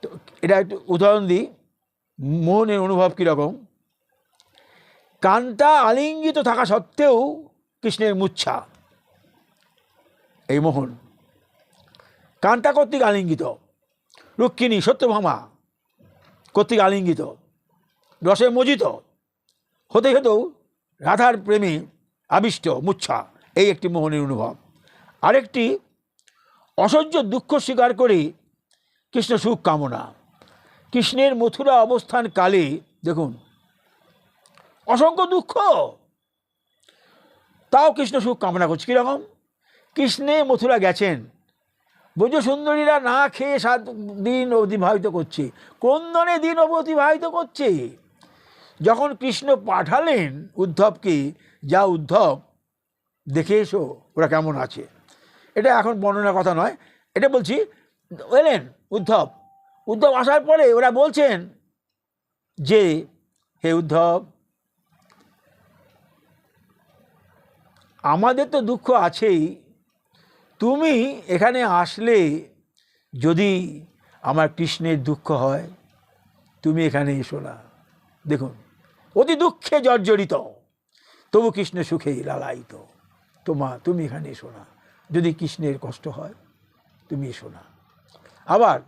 [SPEAKER 1] তো এটা একটু উদাহরণ দিই, মোহনের অনুভব কীরকম। কান্তা আলিঙ্গিত থাকা সত্ত্বেও কৃষ্ণের মূর্ছা, এই মোহন। কান্তা কর্তৃক আলিঙ্গিত, রুক্মিণী সত্যভামা কর্তৃক আলিঙ্গিত, রসে মোজিত হতে হতেও রাধার প্রেমে আবিষ্ট মূর্ছা, এই একটি মোহনের অনুভব। আরেকটি অসহ্য দুঃখ স্বীকার করে কৃষ্ণ সুখ কামনা। কৃষ্ণের মথুরা অবস্থান কালে দেখুন অসংখ্য দুঃখ, তাও কৃষ্ণ সুখ কামনা করছে। কীরকম, কৃষ্ণে মথুরা গেছেন, ব্রজ সুন্দরীরা না খেয়ে 7 দিন অতিবাহিত করছে, ক্রন্দনে দিন অতিবাহিত করছে। যখন কৃষ্ণ পাঠালেন উদ্ধবকে, যা উদ্ধব দেখে এসো ওরা কেমন আছে, এটা এখন বর্ণনার কথা নয়, এটা বলছি। এলেন উদ্ধব, উদ্ধব আসার পরে ওরা বলছেন যে হে উদ্ধব, আমাদের তো দুঃখ আছেই, তুমি এখানে আসলে যদি আমার কৃষ্ণের দুঃখ হয়, তুমি এখানে এসো না। দেখুন অতি দুঃখে জর্জরিত, তবু কৃষ্ণ সুখেই লালায়িত। তুমি এখানে এসো না, যদি কৃষ্ণের কষ্ট হয় তুমি এসো না। আবার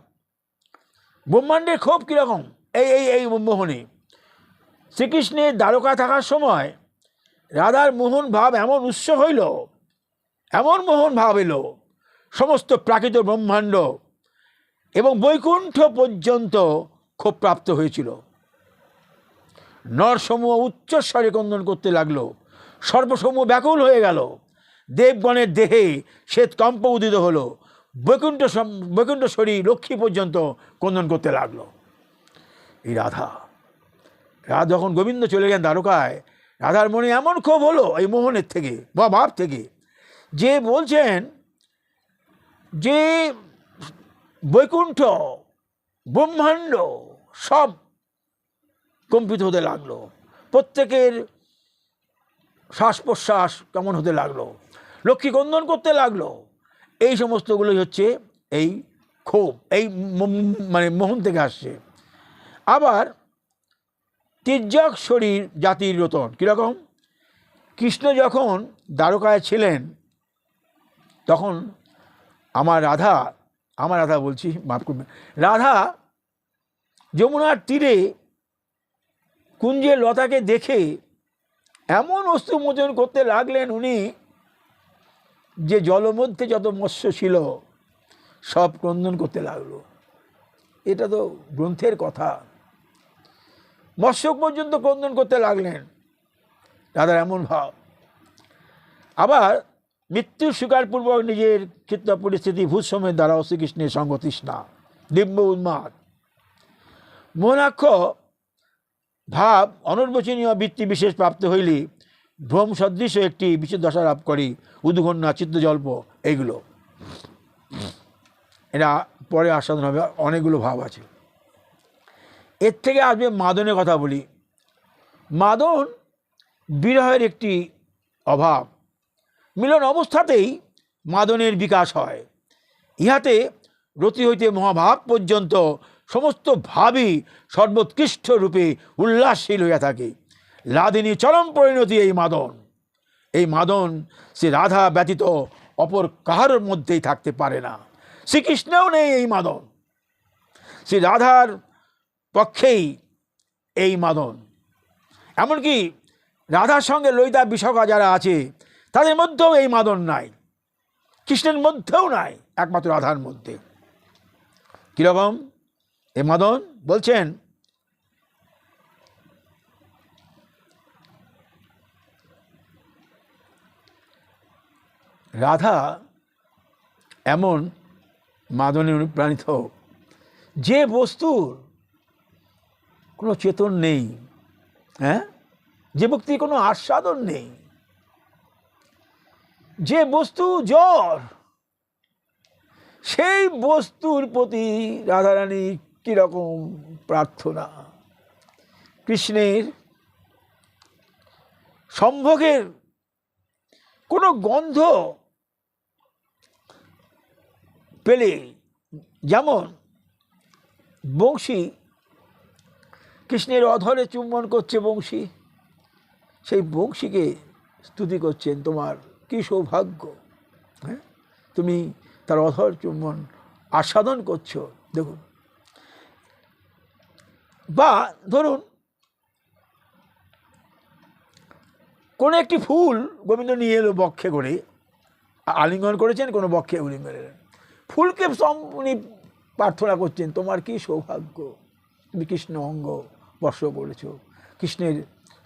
[SPEAKER 1] ব্রহ্মাণ্ডের ক্ষোভ কীরকম, এই এই এই মোহনে। শ্রীকৃষ্ণের দ্বারকা থাকার সময় রাধার মোহন ভাব এমন উৎস হইল, এমন মোহন ভাব এলো, সমস্ত প্রাকৃত ব্রহ্মাণ্ড এবং বৈকুণ্ঠ পর্যন্ত ক্ষোভপ্রাপ্ত হয়েছিল। নরসমূহ উচ্চস্বরে ক্রন্দন করতে লাগলো, সর্বসমূহ ব্যাকুল হয়ে গেল, দেবগণের দেহে শ্বেতকম্প উদিত হলো, বৈকুণ্ঠেশ্বরী লক্ষ্মী পর্যন্ত ক্রন্দন করতে লাগলো। এই রাধা যখন গোবিন্দ চলে গেলেন দ্বারকায়, রাধার মনে এমন ক্ষোভ হলো এই মোহনের থেকে বা ভাব থেকে, যে বলছেন যে বৈকুণ্ঠ ব্রহ্মাণ্ড সব কম্পিত হতে লাগলো, প্রত্যেকের শ্বাস প্রশ্বাস কেমন হতে লাগলো, লক্ষ্মী ক্রন্দন করতে লাগলো। এই সমস্তগুলোই হচ্ছে এই ক্ষোভ, এই মানে মোহন থেকে আসছে। আবার তির্যক শরীর জাতির রতন। কীরকম? কৃষ্ণ যখন দ্বারকায় ছিলেন তখন আমার রাধা বলছি, মাফ করবেন, রাধা যমুনার তীরে কুঞ্জের লতাকে দেখে এমন অশ্রুমোচন করতে লাগলেন উনি যে জলমধ্যে যত মৎস্য ছিল সব ক্রন্দন করতে লাগলো। এটা তো গ্রন্থের কথা। মৎস্য পর্যন্ত ক্রন্দন করতে লাগলেন, রাধার এমন ভাব। আবার মৃত্যুর স্বীকারপূর্বক নিজের চিত্ত পরিস্থিতি ভূস্বমের দ্বারা শ্রীকৃষ্ণের সঙ্গ তৃষ্ণা, দিব্য উন্মাদ, মোহনাক্ষ ভাব অনর্বচনীয় বৃত্তি বিশেষ প্রাপ্ত হইলে ভ্রম সদৃশ একটি বিশেষ দশা লাভ করি, উদ্ঘন্না, চিত্তজল্প, এইগুলো এরা পরে আস্বাদন হবে। অনেকগুলো ভাব আছে। এর থেকে আসবে মাদনের কথা বলি। মাদন বিরহের একটি অভাব। মিলন অবস্থাতেই মাদনের বিকাশ হয়। ইহাতে রতি হইতে মহাভাব পর্যন্ত সমস্ত ভাবই সর্বোৎকৃষ্ট রূপে উল্লাসশীল হইয়া থাকে। লাদিনী চরম পরিণতি এই মাদন। এই মাদন সে রাধা ব্যতীত অপর কাহার মধ্যেই থাকতে পারে না। শ্রীকৃষ্ণও নেই এই মাদন, শ্রী রাধার পক্ষেই এই মাদন। এমনকি রাধার সঙ্গে ললিতা বিশাখা যারা আছে তাদের মধ্যেও এই মাদন নাই, কৃষ্ণের মধ্যেও নাই, একমাত্র রাধার মধ্যে। কীরকম এই মাদন? বলছেন, রাধা এমন মাদনে অনুপ্রাণিত যে বস্তুর কোনো চেতন নেই, হ্যাঁ, যে ব্যক্তির কোনো আস্বাদন নেই, যে বস্তু জ্বর, সেই বস্তুর প্রতি রাধারানী কীরকম প্রার্থনা। কৃষ্ণের সম্ভোগের কোনো গন্ধ পেলে, যেমন বংশী কৃষ্ণের অধরে চুম্বন করছে, বংশী, সেই বংশীকে স্তুতি করছেন, তোমার কী সৌভাগ্য, হ্যাঁ, তুমি তার অধর চুম্বন আস্বাদন করছো। দেখুন, বা ধরুন কোনো একটি ফুল গোবিন্দ নিয়ে এলো বক্ষে করে, আলিঙ্গন করেছেন, কোনো বক্ষে আলিঙ্গন এলেন, ফুলকে উনি প্রার্থনা করছেন, তোমার কি সৌভাগ্য, তুমি কৃষ্ণ অঙ্গ স্পর্শ করেছ, কৃষ্ণের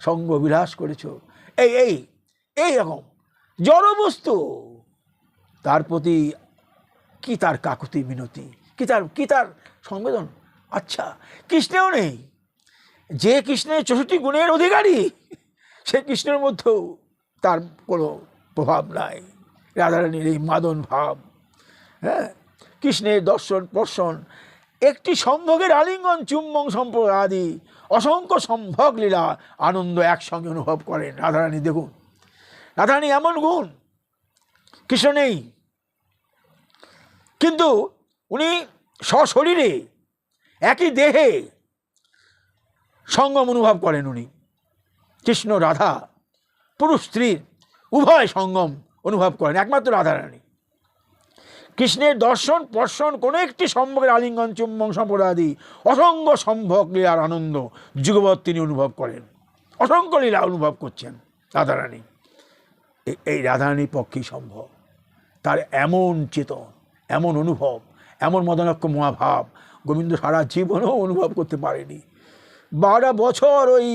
[SPEAKER 1] সঙ্গ বিলাস করেছ। এই এই এইরকম জড়বস্তু, তার প্রতি কি তার কাকুতি মিনতি, কি তার সংবেদন। আচ্ছা, কৃষ্ণেও নেই, যে কৃষ্ণের 64 গুণের অধিকারী, সে কৃষ্ণের মধ্যেও তার কোনো প্রভাব নাই। রাধারানীর এই মাদন ভাব, হ্যাঁ, কৃষ্ণের দর্শন স্পর্শন, একটি সম্ভোগের আলিঙ্গন, চুম্বন, সম্পর্ক আদি অসংখ্য সম্ভোগ লীলা আনন্দ একসঙ্গে অনুভব করেন রাধারানী। দেখুন, রাধারানী এমন গুণ, কৃষ্ণ নেই, কিন্তু উনি সশরীরে একই দেহে সঙ্গম অনুভব করেন। উনি কৃষ্ণ রাধা পুরুষ স্ত্রীর উভয় সঙ্গম অনুভব করেন একমাত্র রাধারানী। কৃষ্ণের দর্শন স্পর্শন, কোনো একটি সম্ভোগের আলিঙ্গন, চুম্বন, সম্পদাদি অসংখ্য সম্ভোগ লীলার আনন্দ যুগবৎ তিনি অনুভব করেন, অসংখ্য লীলা অনুভব করছেন রাধারানী। এই রাধারানীর পক্ষেই সম্ভব। তার এমন চেতন, এমন অনুভব, এমন মদনাক্ষ মহাভাব গোবিন্দ সারা জীবনেও অনুভব করতে পারেনি। 12 বছর ওই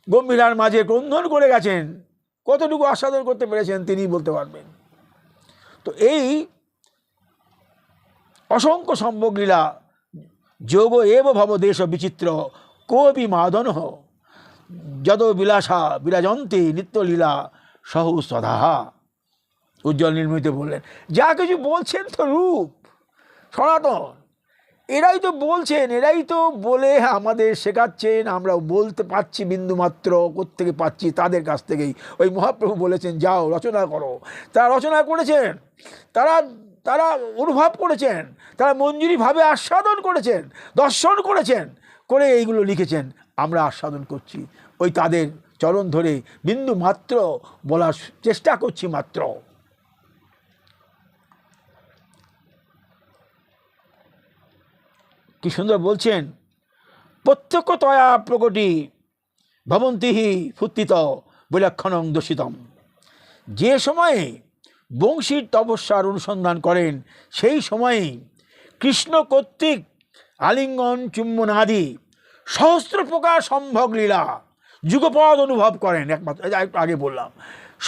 [SPEAKER 1] গম্ভীরার মাঝে ক্রন্দন করে গেছেন, কতটুকু আস্বাদন করতে পেরেছেন তিনি বলতে পারবেন। তো এই অসংখ্য সম্ভোগ লীলা যোগ এব ভব দেশ বিচিত্র কোপি মাদন যদ বিলাসা বিরাজন্তে নিত্যলীলা সহু সদাহা। উজ্জ্বল নির্মিত বললেন, যা কিছু বলছেন তো রূপ সনাতন, এরাই তো বলছেন, এরাই তো বলে আমাদের শেখাচ্ছেন, আমরা বলতে পারছি বিন্দুমাত্র, কোত্থেকে পাচ্ছি তাদের কাছ থেকেই। ওই মহাপ্রভু বলেছেন যাও রচনা করো, তারা রচনা করেছেন, তারা অনুভব করেছেন, তারা মঞ্জুরিভাবে আস্বাদন করেছেন, দর্শন করেছেন, করে এইগুলো লিখেছেন। আমরা আস্বাদন করছি, ওই তাদের চরণ ধরে বিন্দু মাত্র বলার চেষ্টা করছি মাত্র। কি সুন্দর বলছেন, প্রত্যক্ষ তয়া প্রকটি ভবন্তিহি ফুত্তিত বৈলক্ষণং দোষিতম। যে সময়ে বংশীর তপস্যার অনুসন্ধান করেন সেই সময়ে কৃষ্ণ কর্তৃক আলিঙ্গন চুম্বনাদি সহস্র প্রকার সম্ভোগ লীলা যুগপথ অনুভব করেন। একমাত্র আগে বললাম,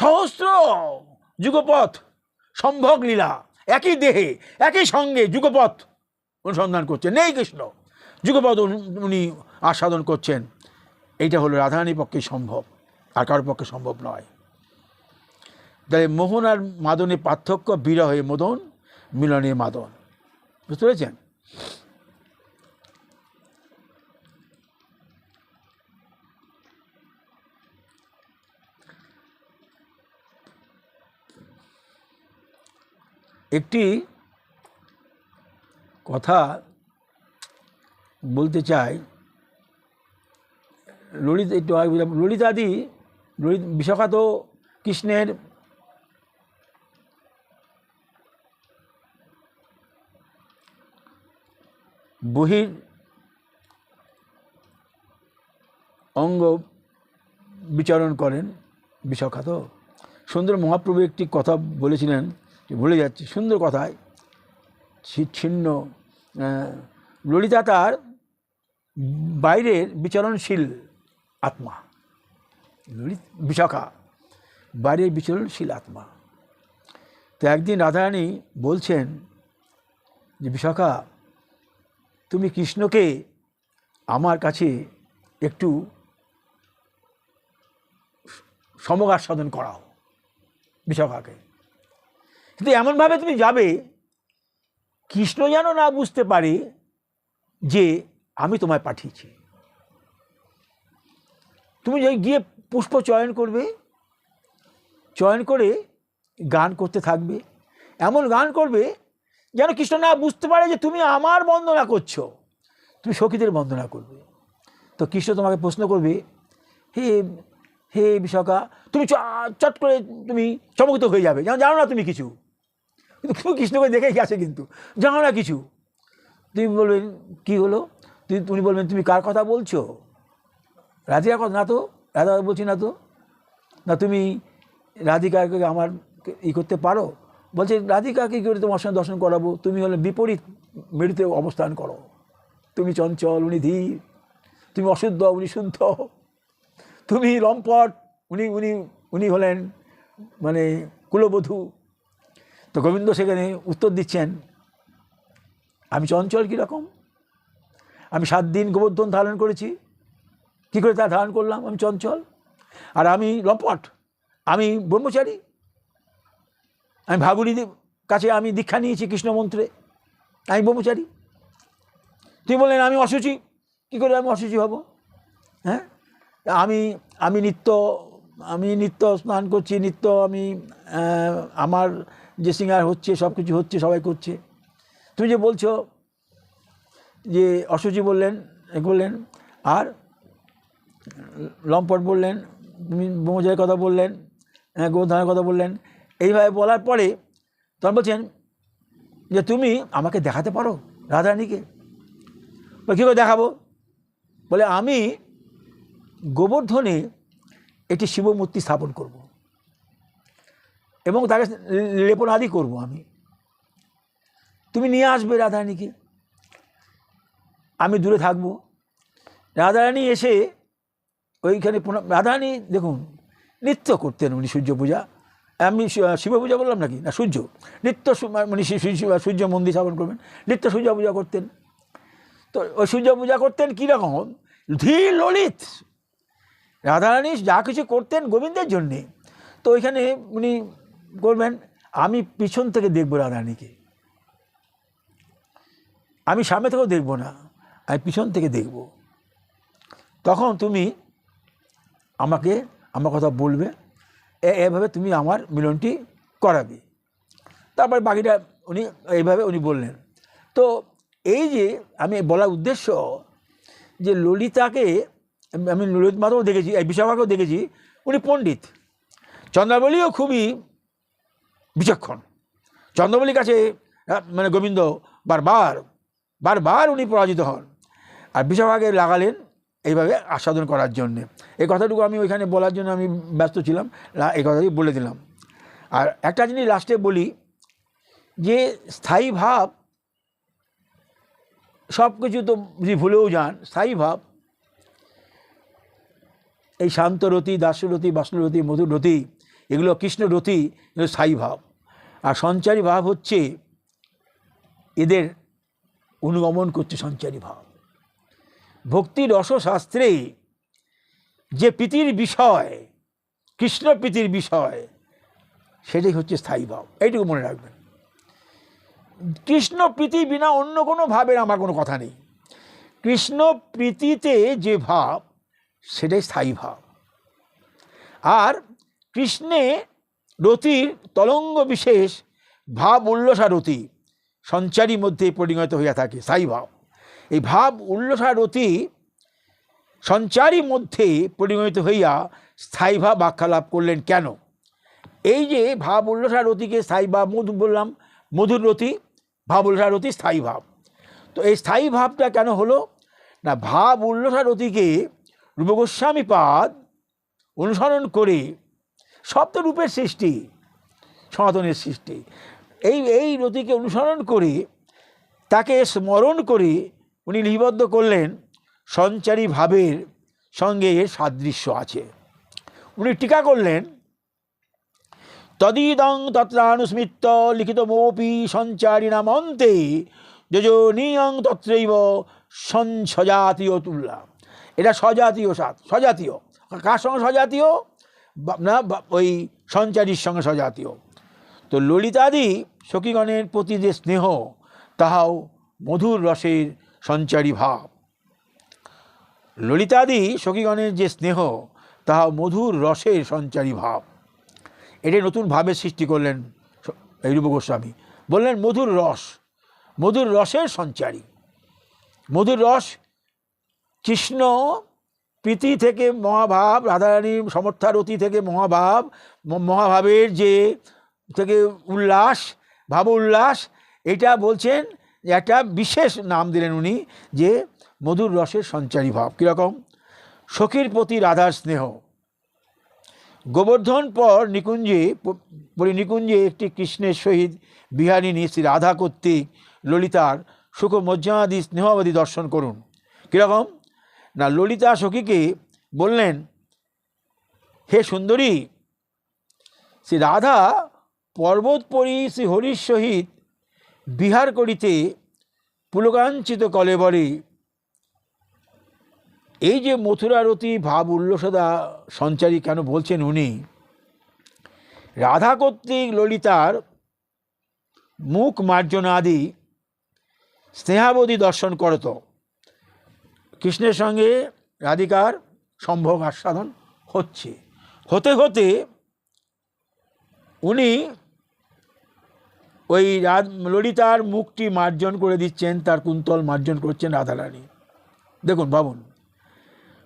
[SPEAKER 1] সহস্র যুগপথ সম্ভোগ লীলা, একই দেহে একই সঙ্গে যুগপথ অনুসন্ধান করছেন, নেই কৃষ্ণ, যুগপথ উনি আস্বাদন করছেন। এইটা হলো রাধারানীর পক্ষে সম্ভব, আর কারোর পক্ষে সম্ভব নয়। তাহলে মোহন আর মাদনের পার্থক্য বিরহে মদন, মিলনে মাদন। বুঝতে পেরেছেন? একটি কথা বলতে চাই, ললিতা একটু ললিতাদি বিশাখা তো কৃষ্ণের বহির অঙ্গ বিচরণ করেন। বিশাখা তো সুন্দর মহাপ্রভু একটি কথা বলেছিলেন, ভুলে যাচ্ছি, সুন্দর কথায় ছিন্ন। ললিতা তার বাইরের বিচরণশীল আত্মা, বিশাখা বাইরের বিচরণশীল আত্মা। তো একদিন রাধারানী বলছেন যে, বিশাখা তুমি কৃষ্ণকে আমার কাছে একটু সমগাস্বাদন করাও বিশাখাকে, কিন্তু এমনভাবে তুমি যাবে কৃষ্ণ যেন না বুঝতে পারে যে আমি তোমায় পাঠিয়েছি। তুমি গিয়ে পুষ্প চয়ন করবে, চয়ন করে গান করতে থাকবে, এমন গান করবে যেন কৃষ্ণ না বুঝতে পারে যে তুমি আমার বন্দনা করছো, তুমি সখীদের বন্দনা করবে। তো কৃষ্ণ তোমাকে প্রশ্ন করবে, হে হে বিশাখা, তুমি চট করে তুমি চমকিত হয়ে যাবে, যেন জানো না তুমি কিছু, কিন্তু তুমি কৃষ্ণকে দেখেই গেছে কিন্তু জানো না কিছু। তুমি বলবেন কী হলো, উনি বলবেন তুমি কার কথা বলছো? রাধিকার কথা না তো, রাধা বলছি না তো, না তুমি রাধিকাকে আমার করতে পারো? বলছে রাধিকাকে কী করে তোমার সঙ্গে দর্শন করাবো, তুমি হলে বিপরীত মেরুতে অবস্থান করো, তুমি চঞ্চল উনি ধীর, তুমি অশুদ্ধ উনি শুদ্ধ, তুমি লম্পট উনি উনি উনি হলেন মানে কুলবধূ। তো গোবিন্দ সেখানে উত্তর দিচ্ছেন, আমি চঞ্চল কীরকম? আমি 7 দিন গোবর্ধন ধারণ করেছি, কী করে তা ধারণ করলাম? আমি চঞ্চল। আর আমি লম্পট, আমি ব্রহ্মচারী, আমি ভাগুড়ির কাছে আমি দীক্ষা নিয়েছি কৃষ্ণ মন্ত্রে, আমি ব্রহ্মচারী। তুই বললেন আমি অসুচি, কী করে আমি অসুচি হব? হ্যাঁ, আমি নিত্য স্নান করছি, নিত্য আমি আমার যে শৃঙ্গার হচ্ছে সব কিছু হচ্ছে, সবাই করছে। তুমি যে বলছো যে অসুচি বললেন আর লম্পট বললেন, তুমি ব্রহ্মচারীর কথা বললেন, গোধানের কথা বললেন, এইভাবে বলার পরে তখন বলছেন যে তুমি আমাকে দেখাতে পারো রাধারানীকে? কী করে দেখাবো? বলে আমি গোবর্ধনে একটি শিবমূর্তি স্থাপন করব এবং তাকে লেপনাদি করব আমি, তুমি নিয়ে আসবে রাধারানীকে, আমি দূরে থাকবো। রাধারানী এসে ওইখানে রাধারানী দেখুন নৃত্য করতেন উনি, সূর্য পূজা, আমি শিব পূজা বললাম নাকি, না সূর্য, নিত্য মানে সূর্য মন্দির স্থাপন করবেন, নিত্য সূর্য পূজা করতেন। তো ওই সূর্য পূজা করতেন কীরকম? ধীর ললিত, রাধারানী যা কিছু করতেন গোবিন্দের জন্যে। তো ওইখানে উনি করবেন, আমি পিছন থেকে দেখবো রাধারানীকে, আমি সামনে থেকেও দেখবো না, আমি পিছন থেকে দেখব। তখন তুমি আমাকে আমার কথা বলবে, এভাবে তুমি আমার মিলনটি করাবে। তারপর বাকিটা এইভাবে উনি বললেন। তো এই যে আমি বলার উদ্দেশ্য যে ললিতাকে আমি ললিত মাধবও দেখেছি, এই বিশাখাকেও দেখেছি, উনি পণ্ডিত। চন্দ্রাবলীও খুবই বিচক্ষণ। চন্দ্রাবলীর কাছে মানে গোবিন্দ বারবার বারবার উনি পরাজিত হন, আর বিশাখাকে লাগালেন এইভাবে আস্বাদন করার জন্যে। এই কথাটুকু আমি ওইখানে বলার জন্য আমি ব্যস্ত ছিলাম, এই কথাটি বলে দিলাম। আর একটা জিনিস লাস্টে বলি, যে স্থায়ী ভাব, সব কিছু তো যদি ভুলেও যান, স্থায়ী ভাব, এই শান্তরতি, দাস্যরতি, বাষ্ণরতি, মধুরতি, এগুলো কৃষ্ণরতি, এগুলো স্থায়ী ভাব। আর সঞ্চারী ভাব হচ্ছে এদের অনুগমন করছে সঞ্চারী ভাব। ভক্তি রসশাস্ত্রে যে প্রীতির বিষয়, কৃষ্ণ প্রীতির বিষয়, সেটাই হচ্ছে স্থায়ী ভাব। এইটুকু মনে রাখবেন। কৃষ্ণ প্রীতি বিনা অন্য কোনো ভাবের আমার কোনো কথা নেই। কৃষ্ণ প্রীতিতে যে ভাব, সেটাই স্থায়ী ভাব। আর কৃষ্ণে রতির তরঙ্গ বিশেষ ভাব উল্লসারতি সঞ্চারী মধ্যে পরিণত হইয়া থাকে স্থায়ী ভাব। এই ভাব উল্লসারতি সঞ্চারী মধ্যে পরিণত হইয়া স্থায়ী ভাব আখ্যা লাভ করলেন কেন? এই যে ভাব উল্লসারতিকে স্থায়ী ভাব, মধু বললাম, মধুর রতি, ভাব উল্লসারতি স্থায়ী ভাব। তো এই স্থায়ী ভাবটা কেন হলো না? ভাব উল্লসারতিকে রূপগোস্বামী পাদ অনুসরণ করে, সব তো রূপের সৃষ্টি, সনাতনের সৃষ্টি, এই রতিকে অনুসরণ করে, তাকে স্মরণ করে উনি লিপিবদ্ধ করলেন সঞ্চারী ভাবের সঙ্গে এর সাদৃশ্য আছে। উনি টিকা করলেন, তদিদং তত্রানুস্মৃত্য লিখিতমপি সঞ্চারিণাম অন্তে যোজনীয়ং তত্রৈব সজাতীয় তুল্যা। এটা সজাতীয় সাত, সজাতীয় কার সঙ্গে সজাতীয় না? ওই সঞ্চারীর সঙ্গে সজাতীয়। তো ললিতাদি সখীগণের প্রতি যে স্নেহ, তাহাও মধুর রসের সঞ্চারী ভাব। ললিতাদি সখীগণের যে স্নেহ, তাহাও মধুর রসের সঞ্চারী ভাব। এটাই নতুন ভাবের সৃষ্টি করলেন এই রূপ গোস্বামী। বললেন মধুর রস, মধুর রসের সঞ্চারী। মধুর রস কৃষ্ণ প্রীতি থেকে মহাভাব, রাধারানীর সমর্থারতি থেকে মহাভাব, মহাভাবের যে থেকে উল্লাস, ভাব উল্লাস, এটা বলছেন যে একটা বিশেষ নাম দিলেন উনি, যে মধুর রসের সঞ্চারী ভাব। কীরকম? সখীর প্রতি রাধার স্নেহ। গোবর্ধন পর নিকুঞ্জে একটি কৃষ্ণের সহিত বিহারিণী শ্রী রাধা কর্তৃক ললিতার সুখ মজ্জাদি স্নেহাবধি দর্শন করুন। কীরকম না? ললিতা সখীকে বললেন, হে সুন্দরী, শ্রী রাধা পর্বত পরি শ্রী হরির সহিত বিহার করিতে পুলকাঞ্চিত কলেবরে। এই যে মথুরারতি ভাব উল্লসদা সঞ্চারী কেন বলছেন উনি? রাধা কর্তৃক ললিতার মুখ মার্জনাদি স্নেহাবধি দর্শন করত। কৃষ্ণের সঙ্গে রাধিকার সম্ভোগ আস্বাদন হতে হতে উনি ওই ললিতার মুখটি মার্জন করে দিচ্ছেন, তার কুন্তল মার্জন করছেন রাধারানী। দেখুন, ভাবুন,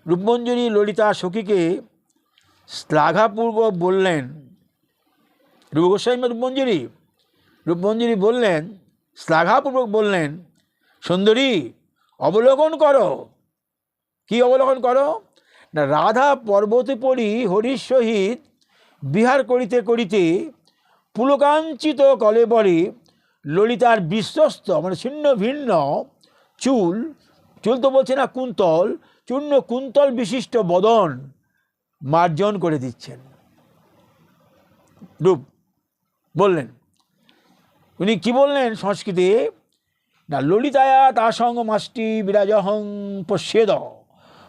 [SPEAKER 1] রূপমঞ্জরী ললিতা সখীকে শ্লাঘাপূর্বক বললেন, রূপ গোস্বামী রূপমঞ্জরী বললেন, শ্লাঘাপূর্বক বললেন, সুন্দরী অবলোকন করো। কি অবলোকন করো না? রাধা পর্বতে পরি হরির সহিত বিহার করিতে করিতে পুলকাঞ্চিত কলেবরে ললিতার বিশ্বস্ত মানে ছিন্ন ভিন্ন চুল তো বলছে না, কুন্তল বিশিষ্ট বদন মার্জন করে দিচ্ছেন। রূপ বললেন, উনি কি বললেন সংস্কৃতে না? ললিতায়া তাসঙ্গ মাষ্টি বিরাজহং পশ্যেদ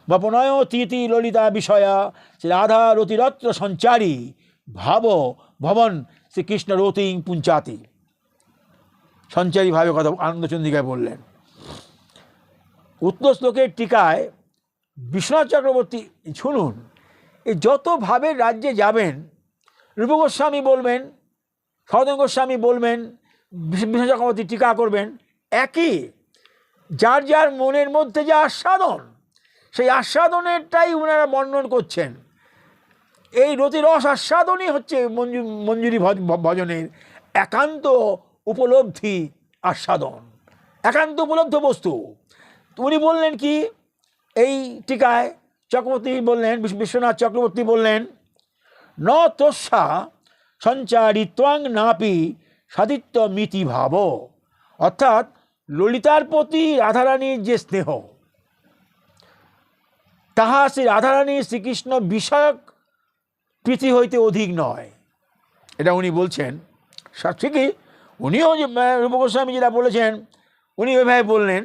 [SPEAKER 1] বপনয় তিতি ললিতা বিষয়া শ্রী রাধা রতিরত্র সঞ্চারী ভাব ভবন শ্রীকৃষ্ণ রতিং পুঞ্চাতি। সঞ্চারী ভাবে কথা আনন্দচন্দ্রিকায় বললেন। উত্তর শ্লোকের টিকায় বিশ্বনাথ চক্রবর্তী, শুনুন, এই যত ভাবের রাজ্যে যাবেন, রূপ গোস্বামী বলবেন, সনাতন গোস্বামী বলবেন, বিশ্বনাথ চক্রবর্তী টিকা করবেন, একই যার যার মনের মধ্যে যে আস্বাদন, সেই আস্বাদনেরটাই ওনারা বর্ণন করছেন। এই রতিরস আস্বাদনই হচ্ছে মঞ্জুরি ভজনের একান্ত উপলব্ধি, আস্বাদন, একান্ত উপলব্ধ বস্তু। উনি বললেন কি, এই টিকায় চক্রবর্তী বললেন, বিশ্বনাথ চক্রবর্তী বললেন, ন তস্যা সঞ্চারিত্বাং নাপি সাদিত্য মিতি ভাব, অর্থাৎ ললিতার প্রতি রাধারানীর যে স্নেহ, তাহা শ্রী রাধারানীর শ্রীকৃষ্ণ বিষয়ক প্রীতি হইতে অধিক নয়। এটা উনি বলছেন। ঠিকই, উনিও যে রূপ গোস্বামী যেটা বলেছেন উনি ওইভাবে বললেন,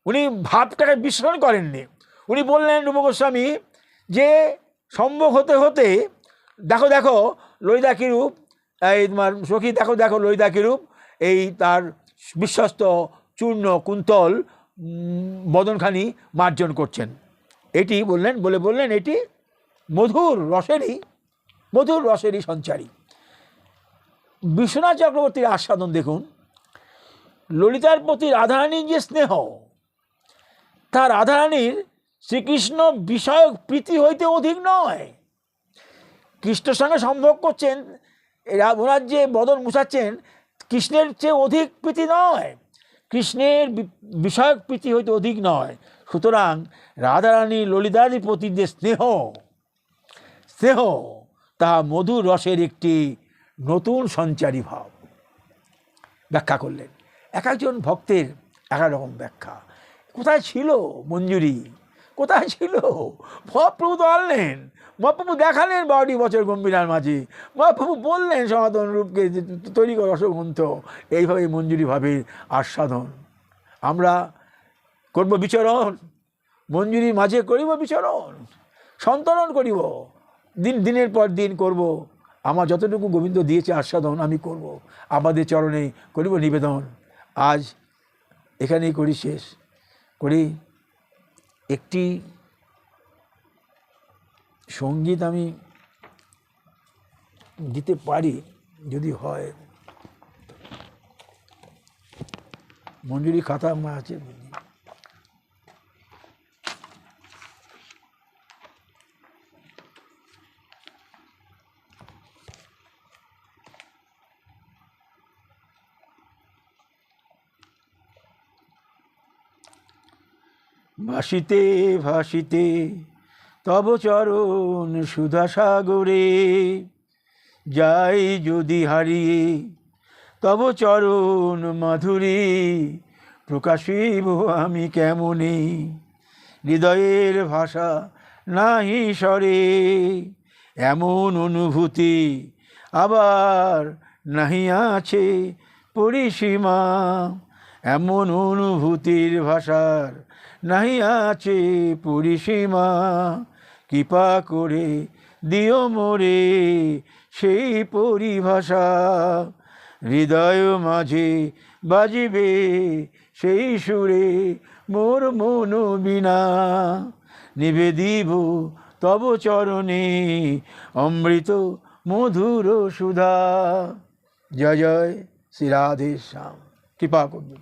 [SPEAKER 1] উনি ভাবটাকে বিশ্লেষণ করেননি। উনি বললেন রূপ গোস্বামী যে সম্ভব হতে হতে দেখো দেখো ললিতা কিরূপ, এই তোমার সখী দেখো দেখো ললিতা কিরূপ, এই তার বিশ্বস্ত চূর্ণ কুন্তল বদনখানি মার্জন করছেন। এটি বললেন, বললেন এটি মধুর রসেরই সঞ্চারী। বিশ্বনাথ চক্রবর্তীর আস্বাদন দেখুন, ললিতার প্রতি রাধারানীর যে স্নেহ, তার রাধারানীর শ্রীকৃষ্ণ বিষয়ক প্রীতি হইতে অধিক নয়। কৃষ্ণের সঙ্গে সম্ভোগ করছেন, ওনার যে বদন মুছাচ্ছেন, কৃষ্ণের চেয়ে অধিক প্রীতি নয়, কৃষ্ণের বিষয়ক প্রীতি হইতে অধিক নয়। সুতরাং রাধারানী ললিতার প্রতি যে স্নেহ তাহা মধুর রসের একটি নতুন সঞ্চারী ভাব। ব্যাখ্যা করলেন, এক একজন ভক্তের এক এক রকম ব্যাখ্যা। কোথায় ছিল মঞ্জুরি, কোথায় ছিল? মহাপ্রভু তো আনলেন, মহাপ্রভু দেখালেন 12টি বছর গম্ভীরার মাঝে, মহাপ্রভু বললেন সনাতন রূপকে তৈরি কর রসগ্রন্থ। এইভাবে মঞ্জুরি ভাবের আস্বাদন আমরা করব, বিচরণ মঞ্জুরির মাঝে করিব বিচরণ, সন্তরণ করিব, দিনের পর দিন করব। আমার যতটুকু গোবিন্দ দিয়েছে আস্বাদন আমি করব, আমাদের চরণে করিব নিবেদন। আজ এখানেই করি, শেষ করি। একটি সঙ্গীত আমি দিতে পারি যদি হয়, মঞ্জুরি খাতা আমার আছে। ভাসিতে ভাসিতে তব চরণ সুধা সাগরে, যাই যদি হারিয়ে তব চরণ মাধুরী, প্রকাশিব আমি কেমনে হৃদয়ের ভাষা নাহি স্বরে, এমন অনুভূতি আবার নাহি আছে পরিসীমা, এমন অনুভূতির ভাষার নাহি আছে পরিসীমা, কৃপা করে দিও মোরে সেই পরিভাষা, হৃদয় মাঝে বাজিবে সেই সুরে মোর মন বিনা, নিবেদিব তব চরণে অমৃত মধুর সুধা। জয় জয় শ্রী রাধে শ্যাম। কৃপা করবেন।